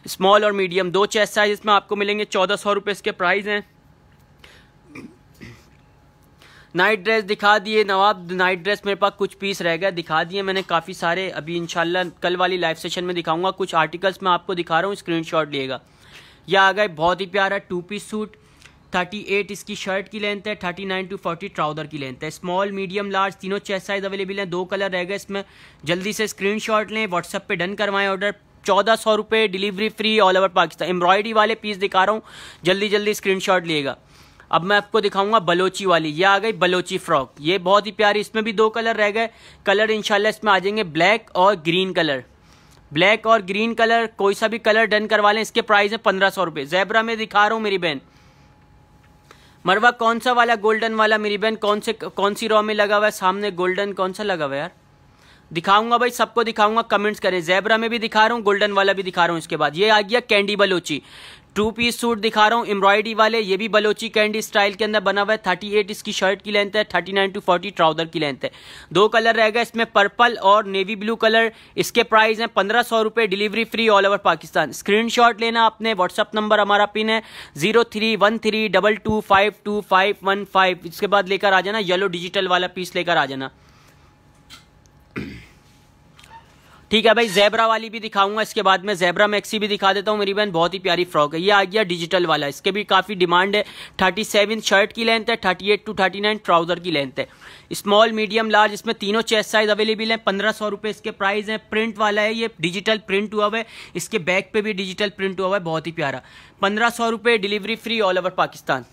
[SPEAKER 1] स्मॉल और मीडियम 2 चेस्ट साइज इसमें आपको मिलेंगे। 1400 रुपये इसके प्राइस हैं। नाइट ड्रेस दिखा दिए नवाब, नाइट ड्रेस मेरे पास कुछ पीस रह गया, दिखा दिए मैंने काफ़ी सारे। अभी इंशाल्लाह कल वाली लाइव सेशन में दिखाऊंगा। कुछ आर्टिकल्स मैं आपको दिखा रहा हूँ, स्क्रीनशॉट लिएगा। यह आ गए बहुत ही प्यारा 2 पीस सूट, 38 इसकी शर्ट की लेंथ है, 39 to 40 ट्राउजर की लेंथ है। स्मॉल मीडियम लार्ज तीनों चेस्ट साइज अवेलेबल हैं, 2 कलर रह गए इसमें। जल्दी से स्क्रीनशॉट लें, व्हाट्सएप पे डन करवाएं ऑर्डर। 1400 रुपये, delivery free all over Pakistan. Embroidery वाले पीस दिखा रहा हूँ, जल्दी जल्दी स्क्रीनशॉट लिएगा। अब मैं आपको दिखाऊंगा बलोची वाली, ये आ गई बलोची फ्रॉक, ये बहुत ही प्यारी, इसमें भी 2 कलर रह गए। कलर इंशाल्लाह इसमें आ जाएंगे ब्लैक और ग्रीन कलर, ब्लैक और ग्रीन कलर, कोई सा भी कलर डन करवा लें। इसके प्राइस है 1500 रुपये। ज़ेब्रा में दिखा रहा हूँ मेरी बहन। मरवा कौन सा वाला? गोल्डन वाला मेरी बहन। कौन सी रॉ में लगा हुआ है? सामने गोल्डन कौन सा लगा हुआ है यार? दिखाऊंगा भाई, सबको दिखाऊंगा, कमेंट्स करें। ज़ेब्रा में भी दिखा रहा हूँ, गोल्डन वाला भी दिखा रहा हूँ। इसके बाद ये आ गया कैंडी बलोची, 2 पीस सूट दिखा रहा हूँ एम्ब्रॉयडरी वाले, ये भी बलोची कैंडी स्टाइल के अंदर बना हुआ है। 38 इसकी शर्ट की लेंथ है, 39 to 40 ट्राउजर की लेंथ है। 2 कलर रह गए इसमें, पर्पल और नेवी ब्लू कलर। इसके प्राइस हैं 1500 रुपये, delivery free all over Pakistan. Screenshot लेना अपने, व्हाट्सअप नंबर हमारा पिन है 031322522515। इसके बाद लेकर आ जाना येलो डिजिटल वाला पीस लेकर आ जाना, ठीक है भाई। ज़ेब्रा वाली भी दिखाऊंगा इसके बाद में, ज़ेब्रा मैक्सी भी दिखा देता हूँ मेरी बहन, बहुत ही प्यारी फ्रॉक है। ये आ गया डिजिटल वाला, इसके भी काफ़ी डिमांड है। 37 शर्ट की लेंथ है, 38 to 39 ट्राउजर की लेंथ है। स्मॉल मीडियम लार्ज इसमें तीनों चेस्ट साइज अवेलेबल है। 1500 रुपये इसके प्राइस है। प्रिंट वाला है, ये डिजिटल प्रिंट हुआ हुआ है, इसके बैक पे भी डिजिटल प्रिंट हुआ हुआ है, बहुत ही प्यारा। 1500 रुपये, delivery free all over Pakistan.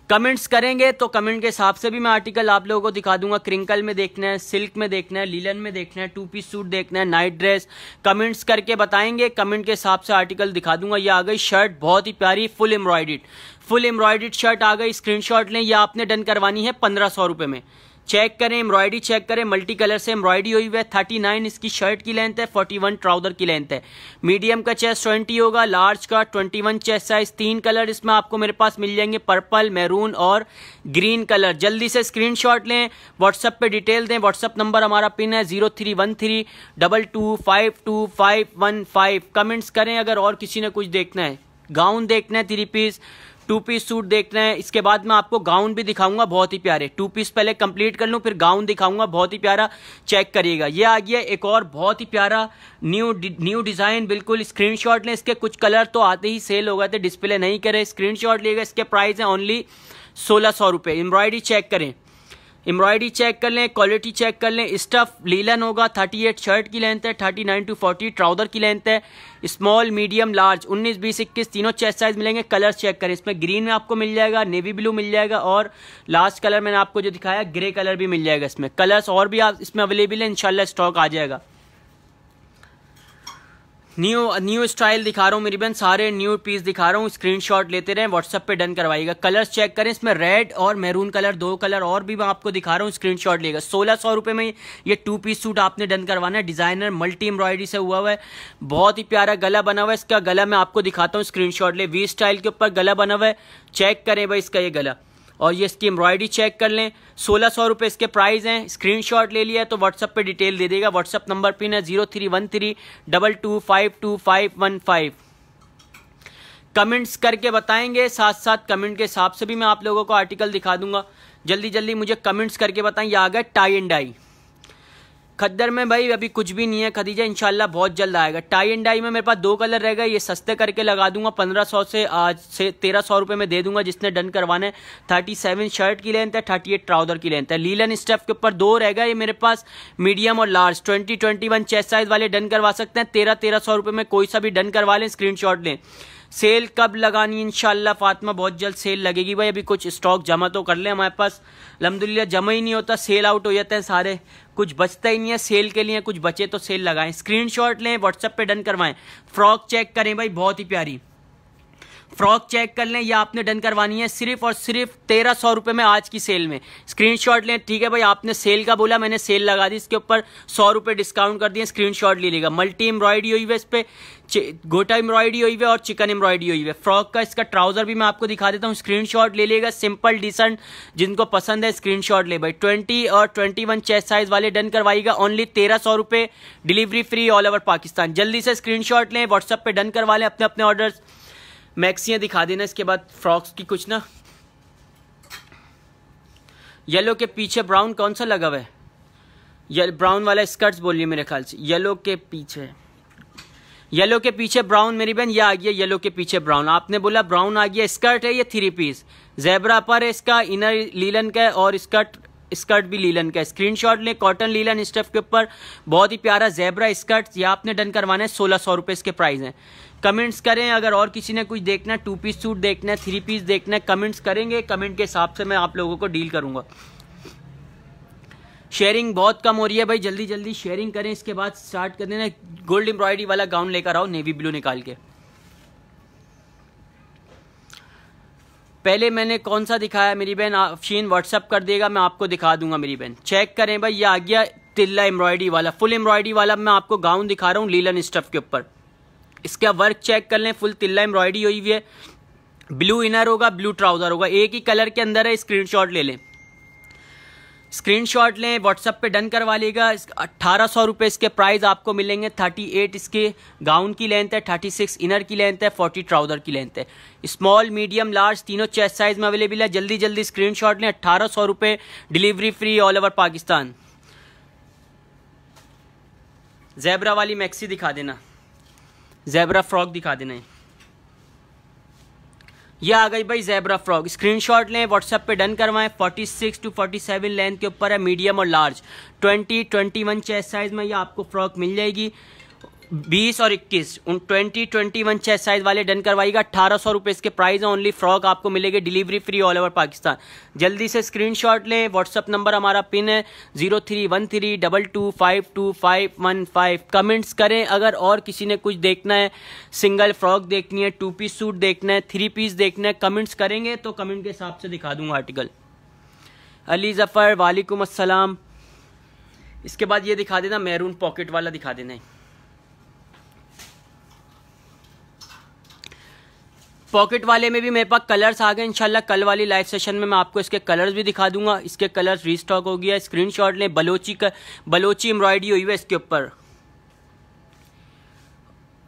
[SPEAKER 1] Comments करेंगे तो कमेंट के हिसाब से भी मैं आर्टिकल आप लोगों को दिखा दूंगा। क्रिंकल में देखना है, सिल्क में देखना है, लीलन में देखना है, 2 पीस सूट देखना है, नाइट ड्रेस, कमेंट्स करके बताएंगे, कमेंट के हिसाब से आर्टिकल दिखा दूंगा। ये आ गई शर्ट, बहुत ही प्यारी, फुल एम्ब्रॉयडर्ड शर्ट आ गई। स्क्रीनशॉट लें, ये आपने डन करवानी है 1500 रुपये में। चेक करें, एम्ब्रॉयडरी चेक करें, मल्टी कलर से एम्ब्रॉयडरी हुई है। 39 इसकी शर्ट की लेंथ है, 41 ट्राउजर की लेंथ है। मीडियम का चेस्ट 20 होगा, लार्ज का 21 चेस्ट साइज। 3 कलर इसमें आपको मेरे पास मिल जाएंगे, पर्पल, मैरून और ग्रीन कलर। जल्दी से स्क्रीनशॉट लें, व्हाट्सएप पे डिटेल दें। व्हाट्सएप नंबर हमारा पिन है 031322522515। कमेंट्स करें अगर और किसी ने कुछ देखना है, गाउन देखना है, 3 पीस 2 पीस सूट देखना है। इसके बाद मैं आपको गाउन भी दिखाऊंगा, बहुत ही प्यारे। 2 पीस पहले कंप्लीट कर लूं, फिर गाउन दिखाऊंगा, बहुत ही प्यारा। चेक करिएगा, ये आ गया एक और बहुत ही प्यारा न्यू डिजाइन, बिल्कुल। स्क्रीनशॉट लें, इसके कुछ कलर तो आते ही सेल हो गए थे, डिस्प्ले नहीं करे, स्क्रीनशॉट लिएगा। इसके प्राइस है ओनली 1600 रुपये। एम्ब्रॉयडरी चेक करें, एम्ब्रॉयडरी चेक कर लें, क्वालिटी चेक कर लें। स्टफ लीलन होगा, 38 शर्ट की लेंथ है, 39 to 40 ट्राउजर की लेंथ है। स्मॉल मीडियम लार्ज 19 20 21 तीनों चेस्ट साइज मिलेंगे। कलर्स चेक करें, इसमें ग्रीन में आपको मिल जाएगा, नेवी ब्लू मिल जाएगा, और लास्ट कलर मैंने आपको जो दिखाया ग्रे कलर भी मिल जाएगा। इसमें कलर्स और भी इसमें अवेलेबल है, इंशाल्लाह स्टॉक आ जाएगा। न्यू स्टाइल दिखा रहा हूँ मेरी बहन, सारे न्यू पीस दिखा रहा हूँ। स्क्रीनशॉट लेते रहें, व्हाट्सएप पे डन करवाइएगा। कलर्स चेक करें, इसमें रेड और मैरून कलर, 2 कलर और भी मैं आपको दिखा रहा हूँ। स्क्रीनशॉट लेगा। 1600 रुपये में ये 2 पीस सूट आपने डन करवाना है। डिजाइनर मल्टी एम्ब्रॉयडरी से हुआ है, बहुत ही प्यारा गला बना हुआ है। इसका गला मैं आपको दिखाता हूँ, स्क्रीनशॉट ले। वी स्टाइल के ऊपर गला बना हुआ है, चेक करें भाई इसका ये गला, और ये इसकी एम्ब्रॉयडरी चेक कर लें। 1600 रुपये इसके प्राइस हैं। स्क्रीनशॉट ले लिया तो व्हाट्सएप पे डिटेल दे देगा। व्हाट्सएप नंबर पिन है 031322522515। कमेंट्स करके बताएंगे, साथ साथ कमेंट के हिसाब से भी मैं आप लोगों को आर्टिकल दिखा दूंगा। जल्दी जल्दी मुझे कमेंट्स करके बताएं। ये आ गया टाई एंड डाई। खद्दर में भाई अभी कुछ भी नहीं है खदीजा, इंशाल्लाह बहुत जल्द आएगा। टाई एंड डाई में मेरे पास 2 कलर रहेगा, ये सस्ते करके लगा दूंगा 1500 से, आज से 1300 रुपये में दे दूंगा जिसने डन करवाना है। 37 शर्ट की लेंथ है, 38 ट्राउजर की लेंथ है। लीलन स्टफ के ऊपर 2 रहेगा ये मेरे पास, मीडियम और लार्ज। 20-21 चेस्ट साइज वाले डन करवा सकते हैं। 1300 रुपये में कोई सा भी डन करवा लें, स्क्रीनशॉट लें। सेल कब लगानी? इंशाल्लाह फातिमा बहुत जल्द सेल लगेगी भाई। अभी कुछ स्टॉक जमा तो कर ले, हमारे पास अल्हम्दुलिल्लाह जमा ही नहीं होता, सेल आउट हो जाते हैं सारे, कुछ बचता ही नहीं है सेल के लिए। कुछ बचे तो सेल लगाएं, स्क्रीनशॉट लें, व्हाट्सएप पे डन करवाएं। फ्रॉक चेक करें भाई, बहुत ही प्यारी फ्रॉक चेक कर लें, ये आपने डन करवानी है सिर्फ और सिर्फ 1300 रुपये में आज की सेल में। स्क्रीनशॉट लें, ठीक है भाई, आपने सेल का बोला, मैंने सेल लगा दी, इसके ऊपर 100 रुपये डिस्काउंट कर दिए। स्क्रीनशॉट ले लेगा। मल्टी एम्ब्रॉयडरी हुई है, इस पर गोटा एम्ब्रॉयडरी हुई है और चिकन एम्ब्रॉयडरी हुई है। फ्रॉक का इसका ट्राउजर भी मैं आपको दिखा देता हूँ, स्क्रीनशॉट ले लेगा। सिंपल डिसेंट, जिनको पसंद है स्क्रीनशॉट ले भाई। 20 और 21 चेस्ट साइज वाले डन करवाइएगा, ओनली 1300 रुपये, delivery free all over Pakistan. जल्दी से स्क्रीनशॉट लें, व्हाट्सएप पे डन करवा लें अपने अपने ऑर्डर्स। मैक्सियाँ दिखा देना इसके बाद, फ्रॉक्स की कुछ ना। येलो के पीछे ब्राउन कौन सा लगा हुआ है? ये ब्राउन वाला स्कर्ट्स बोलिए मेरे ख्याल से, येलो के पीछे येलो के पीछे ब्राउन मेरी बहन, ये आ गया येलो के पीछे ब्राउन। आपने बोला ब्राउन आ गया, स्कर्ट है ये 3 पीस, ज़ेब्रा पर है, इसका इनर लीलन का है और स्कर्ट भी लीलन का है। स्क्रीनशॉट ले, कॉटन लीलन स्टफ के ऊपर बहुत ही प्यारा ज़ेब्रा स्कर्ट, ये आपने डन करवाना है। 1600 रुपये इसके प्राइस हैं। कमेंट्स करें, अगर और किसी ने कुछ देखना है, 2 पीस सूट देखना है, 3 पीस देखना है, कमेंट्स करेंगे, कमेंट के हिसाब से मैं आप लोगों को डील करूंगा। शेयरिंग बहुत कम हो रही है भाई, जल्दी जल्दी शेयरिंग करें, इसके बाद स्टार्ट कर देना। गोल्ड एम्ब्रॉयडरी वाला गाउन लेकर आओ, नेवी ब्लू निकाल के। पहले मैंने कौन सा दिखाया मेरी बहन, अफशीन व्हाट्सअप कर देगा, मैं आपको दिखा दूंगा मेरी बहन। चेक करें भाई, ये आ गया तिल्ला एम्ब्रॉयडरी वाला, फुल एम्ब्रॉयडरी वाला मैं आपको गाउन दिखा रहा हूँ लीलन स्टफ के ऊपर। इसका वर्क चेक कर लें, फुल तिल्ला एम्ब्रॉयडरी हुई हुई है, ब्लू इनर होगा, ब्लू ट्राउजर होगा, एक ही कलर के अंदर है। स्क्रीनशॉट ले लें, स्क्रीनशॉट लें, व्हाट्सएप पे डन करवा लेगा। 1800 रुपये इसके प्राइस आपको मिलेंगे। 38 इसके गाउन की लेंथ है, 36 इनर की लेंथ है, 40 ट्राउजर की लेंथ है। स्मॉल मीडियम लार्ज तीनों चेस्ट साइज में अवेलेबल है। जल्दी जल्दी स्क्रीनशॉट लें। 1800 रुपये, delivery free all over Pakistan. Zebra वाली मैक्सी दिखा देना, ज़ेब्रा फ्रॉक दिखा देना। ये आ गई भाई ज़ेब्रा फ्रॉक, स्क्रीनशॉट लें, व्हाट्सएप पे डन करवाएं। 46 to 47 लेंथ के ऊपर है, मीडियम और लार्ज। 20, 21 चेस्ट साइज में ये आपको फ्रॉक मिल जाएगी। 20 और 21 उन 20, 21 चेस्ट साइज वाले डन करवाएगा। 1800 रुपये इसके प्राइस है। ओनली फ्रॉक आपको मिलेगी, delivery free all over Pakistan. जल्दी से स्क्रीनशॉट लें। व्हाट्सअप नंबर हमारा पिन है 031322525515। कमेंट्स करें, अगर और किसी ने कुछ देखना है, सिंगल फ्रॉक देखनी है, 2 पीस सूट देखना है, 3 पीस देखना है, कमेंट्स करेंगे तो कमेंट के हिसाब से दिखा दूंगा आर्टिकल। अली जफ़र वालेकुम अस्सलाम। इसके बाद ये दिखा देना, मैरून पॉकेट वाला दिखा देना। पॉकेट वाले में भी मेरे पास कलर्स आ गए। इंशाल्लाह कल वाली लाइव सेशन में मैं आपको इसके कलर्स भी दिखा दूंगा। इसके कलर्स रीस्टॉक हो गया। स्क्रीनशॉट लें। बलोची एम्ब्रॉयडरी हुई है इसके ऊपर।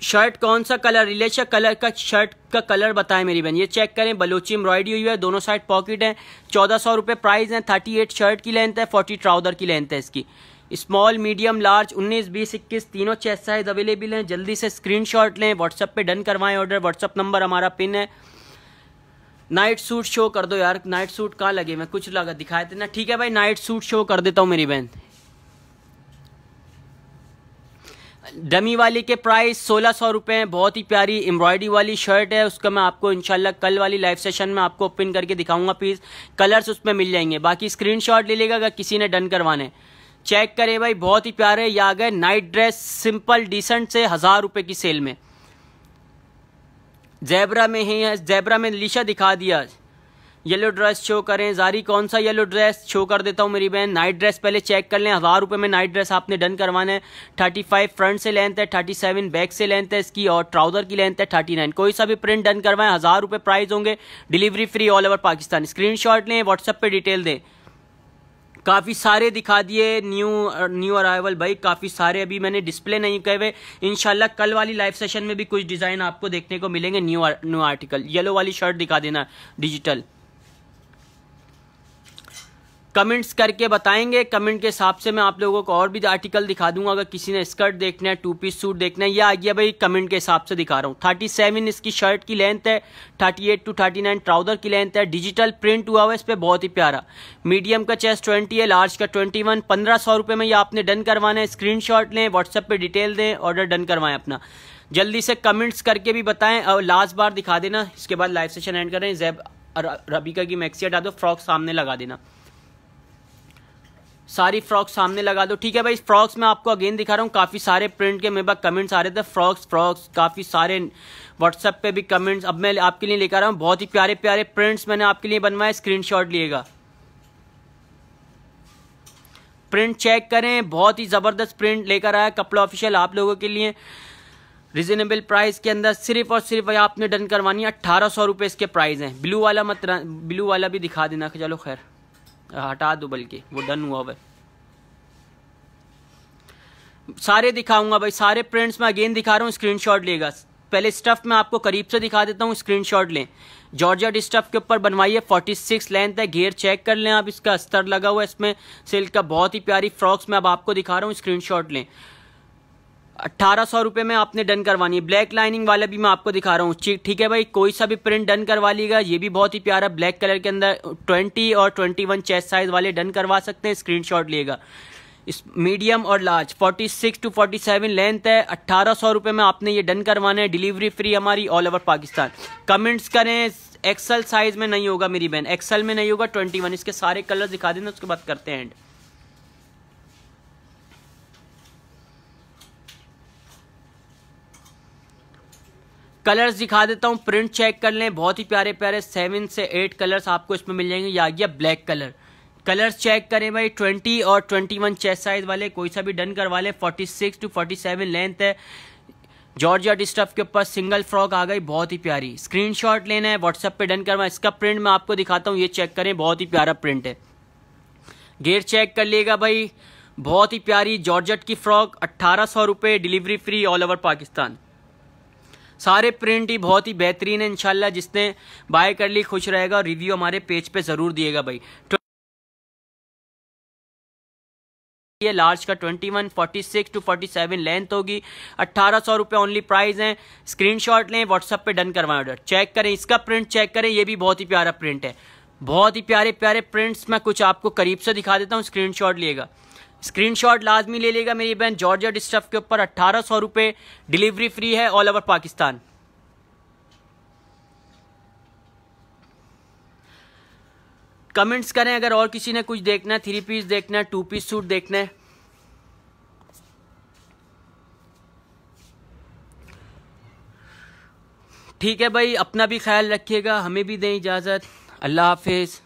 [SPEAKER 1] शर्ट कौन सा कलर, रिलेशन कलर का शर्ट का कलर बताएं मेरी बहन। ये चेक करें, बलोची एम्ब्रॉयडरी हुई है, दोनों साइड पॉकेट है। 1400 रुपये प्राइस है। 38 शर्ट की लेंथ है, 40 ट्राउजर की लेंथ है इसकी। स्मॉल मीडियम लार्ज 19, 20, 21 तीनों चेस्ट साइज अवेलेबल हैं। जल्दी से स्क्रीनशॉट लें, व्हाट्सएप पे डन करवाएं ऑर्डर। व्हाट्सएप नंबर हमारा पिन है। नाइट सूट शो कर दो यार, नाइट सूट कहाँ लगे, मैं कुछ लगा दिखाए थे ना। ठीक है भाई, नाइट सूट शो कर देता हूँ मेरी बहन। डमी वाली के प्राइस 1600 रुपये हैं। बहुत ही प्यारी एम्ब्रॉयडरी वाली शर्ट है, उसका मैं आपको इंशाल्लाह कल वाली लाइव सेशन में आपको ओपन करके दिखाऊंगा पीस। कलर्स उसमें मिल जाएंगे। बाकी स्क्रीनशॉट ले लेगा अगर किसी ने डन करवाने। चेक करें भाई, बहुत ही प्यारे। ये आ गए नाइट ड्रेस, सिंपल डिसेंट से 1000 रुपये की सेल में। ज़ेब्रा में है, ज़ेब्रा में लीशा दिखा दिया। येलो ड्रेस शो करें। जारी कौन सा येलो ड्रेस शो कर देता हूँ मेरी बहन। नाइट ड्रेस पहले चेक कर लें। 1000 रुपये में नाइट ड्रेस आपने डन करवाना है। 35 फ्रंट से लेंथ है, 37 बैक से लेंथ है इसकी, और ट्राउजर की लेंथ है 39। कोई सा भी प्रिंट डन करवाएं, 1000 रुपये प्राइस होंगे, delivery free all over Pakistan. Screenshot लें, व्हाट्सएप पे डिटेल दें। काफ़ी सारे दिखा दिए न्यू अराइवल भाई, काफ़ी सारे अभी मैंने डिस्प्ले नहीं किए हुए। इंशाल्लाह कल वाली लाइव सेशन में भी कुछ डिज़ाइन आपको देखने को मिलेंगे। New article. येलो वाली शर्ट दिखा देना डिजिटल। कमेंट्स करके बताएंगे, कमेंट के हिसाब से मैं आप लोगों को और भी आर्टिकल दिखा दूंगा। अगर किसी ने स्कर्ट देखना है, 2 पीस सूट देखना है, ये आ गया भाई, कमेंट के हिसाब से दिखा रहा हूँ। 37 इसकी शर्ट की लेंथ है, 38 to 39 ट्राउजर की लेंथ है। डिजिटल प्रिंट हुआ हुआ है इस पर, बहुत ही प्यारा। मीडियम का चेस्ट 20 है, लार्ज का 21। 1500 रुपये में ये आपने डन करवाना है। स्क्रीनशॉट लें, व्हाट्सएप पर डिटेल दें, ऑर्डर डन करवाएं अपना। जल्दी से कमेंट्स करके भी बताएं और लास्ट बार दिखा देना, इसके बाद लाइव सेशन एंड करें। ज़ेब रबीका की मैक्सी हटा दो, फ्रॉक सामने लगा देना, सारी फ्रॉक सामने लगा दो। ठीक है भाई, फ्रॉक्स में आपको अगेन दिखा रहा हूँ। काफ़ी सारे प्रिंट के मेरे पास कमेंट्स आ रहे थे। फ्रॉक्स काफ़ी सारे व्हाट्सएप पे भी कमेंट्स अब मैं आपके लिए लेकर आया हूँ। बहुत ही प्यारे प्यारे प्रिंट्स मैंने आपके लिए बनवाए। स्क्रीनशॉट लिएगा, प्रिंट चेक करें। बहुत ही ज़बरदस्त प्रिंट लेकर आया कपड़ा ऑफिशियल आप लोगों के लिए, रिजनेबल प्राइस के अंदर। सिर्फ और सिर्फ आपने डन करवानी है। 1800 रुपये इसके प्राइस हैं। ब्लू वाला मत, ब्लू वाला भी दिखा देना। चलो खैर हटा दो, बल्कि वो डन हुआ हुआ है। सारे दिखाऊंगा भाई, सारे प्रिंट्स में अगेन दिखा रहा हूँ। स्क्रीनशॉट लेगा। पहले स्टफ में आपको करीब से दिखा देता हूँ, स्क्रीनशॉट लें। जॉर्जेट स्टफ के ऊपर बनवाइए, 46 लेंथ है। घेर चेक कर लें आप, इसका अस्तर लगा हुआ है इसमें सिल्क का। बहुत ही प्यारी फ्रॉक्स में अब आपको दिखा रहा हूँ, स्क्रीनशॉट लें। 1800 में आपने डन करवानी है। ब्लैक लाइनिंग वाला भी मैं आपको दिखा रहा हूँ, ठीक है भाई। कोई सा भी प्रिंट डन करवा लीजिएगा। ये भी बहुत ही प्यारा ब्लैक कलर के अंदर 20 और 21 चेस्ट साइज वाले डन करवा सकते हैं। स्क्रीनशॉट लिएगा। इस मीडियम और लार्ज 46 to 47 लेंथ है। 1800 में आपने ये डन करवाना है। डिलीवरी फ्री हमारी ऑल ओवर पाकिस्तान। कमेंट्स करें। एक्सल साइज में नहीं होगा मेरी बहन, एक्सल में नहीं होगा, 21। इसके सारे कलर दिखा देना, उसके बाद करते हैं एंड। कलर्स दिखा देता हूँ, प्रिंट चेक कर लें। बहुत ही प्यारे प्यारे 7 से 8 कलर्स आपको इसमें मिल जाएंगे। ये आ गया ब्लैक कलर। कलर्स चेक करें भाई, 20 और 21 चेस्ट साइज वाले कोई सा भी डन करवा लें। 46 to 47 लेंथ है। जॉर्जेट स्टफ के ऊपर सिंगल फ्रॉक आ गई, बहुत ही प्यारी। स्क्रीनशॉट लेना है, व्हाट्सएप पे डन करवा। इसका प्रिंट मैं आपको दिखाता हूँ, ये चेक करें, बहुत ही प्यारा प्रिंट है। घेर चेक कर लिएगा भाई, बहुत ही प्यारी जॉर्जेट की frock. 1800 delivery free all over Pakistan. सारे प्रिंट ही बहुत ही बेहतरीन है। इंशाल्लाह जिसने बाय कर ली खुश रहेगा। और रिव्यू हमारे पेज पे जरूर दिएगा भाई। ये लार्ज का 21, 46 to 47 लेंथ होगी। 1800 ओनली प्राइस है। स्क्रीनशॉट लें, व्हाट्सएप पे डन करवाएं ऑर्डर। चेक करें, इसका प्रिंट चेक करें, ये भी बहुत ही प्यारा प्रिंट है। बहुत ही प्यारे प्यारे प्रिंट्स मैं कुछ आपको करीब से दिखा देता हूँ। स्क्रीनशॉट लिएगा, स्क्रीनशॉट लाजमी ले लेगा मेरी बहन। जॉर्जेट स्टफ के ऊपर 1800 डिलीवरी फ्री है ऑल ओवर पाकिस्तान। कमेंट्स करें अगर और किसी ने कुछ देखना है, 3 पीस देखना है, 2 पीस सूट देखना है। ठीक है भाई, अपना भी ख्याल रखिएगा, हमें भी दें इजाज़त। अल्लाह हाफिज़।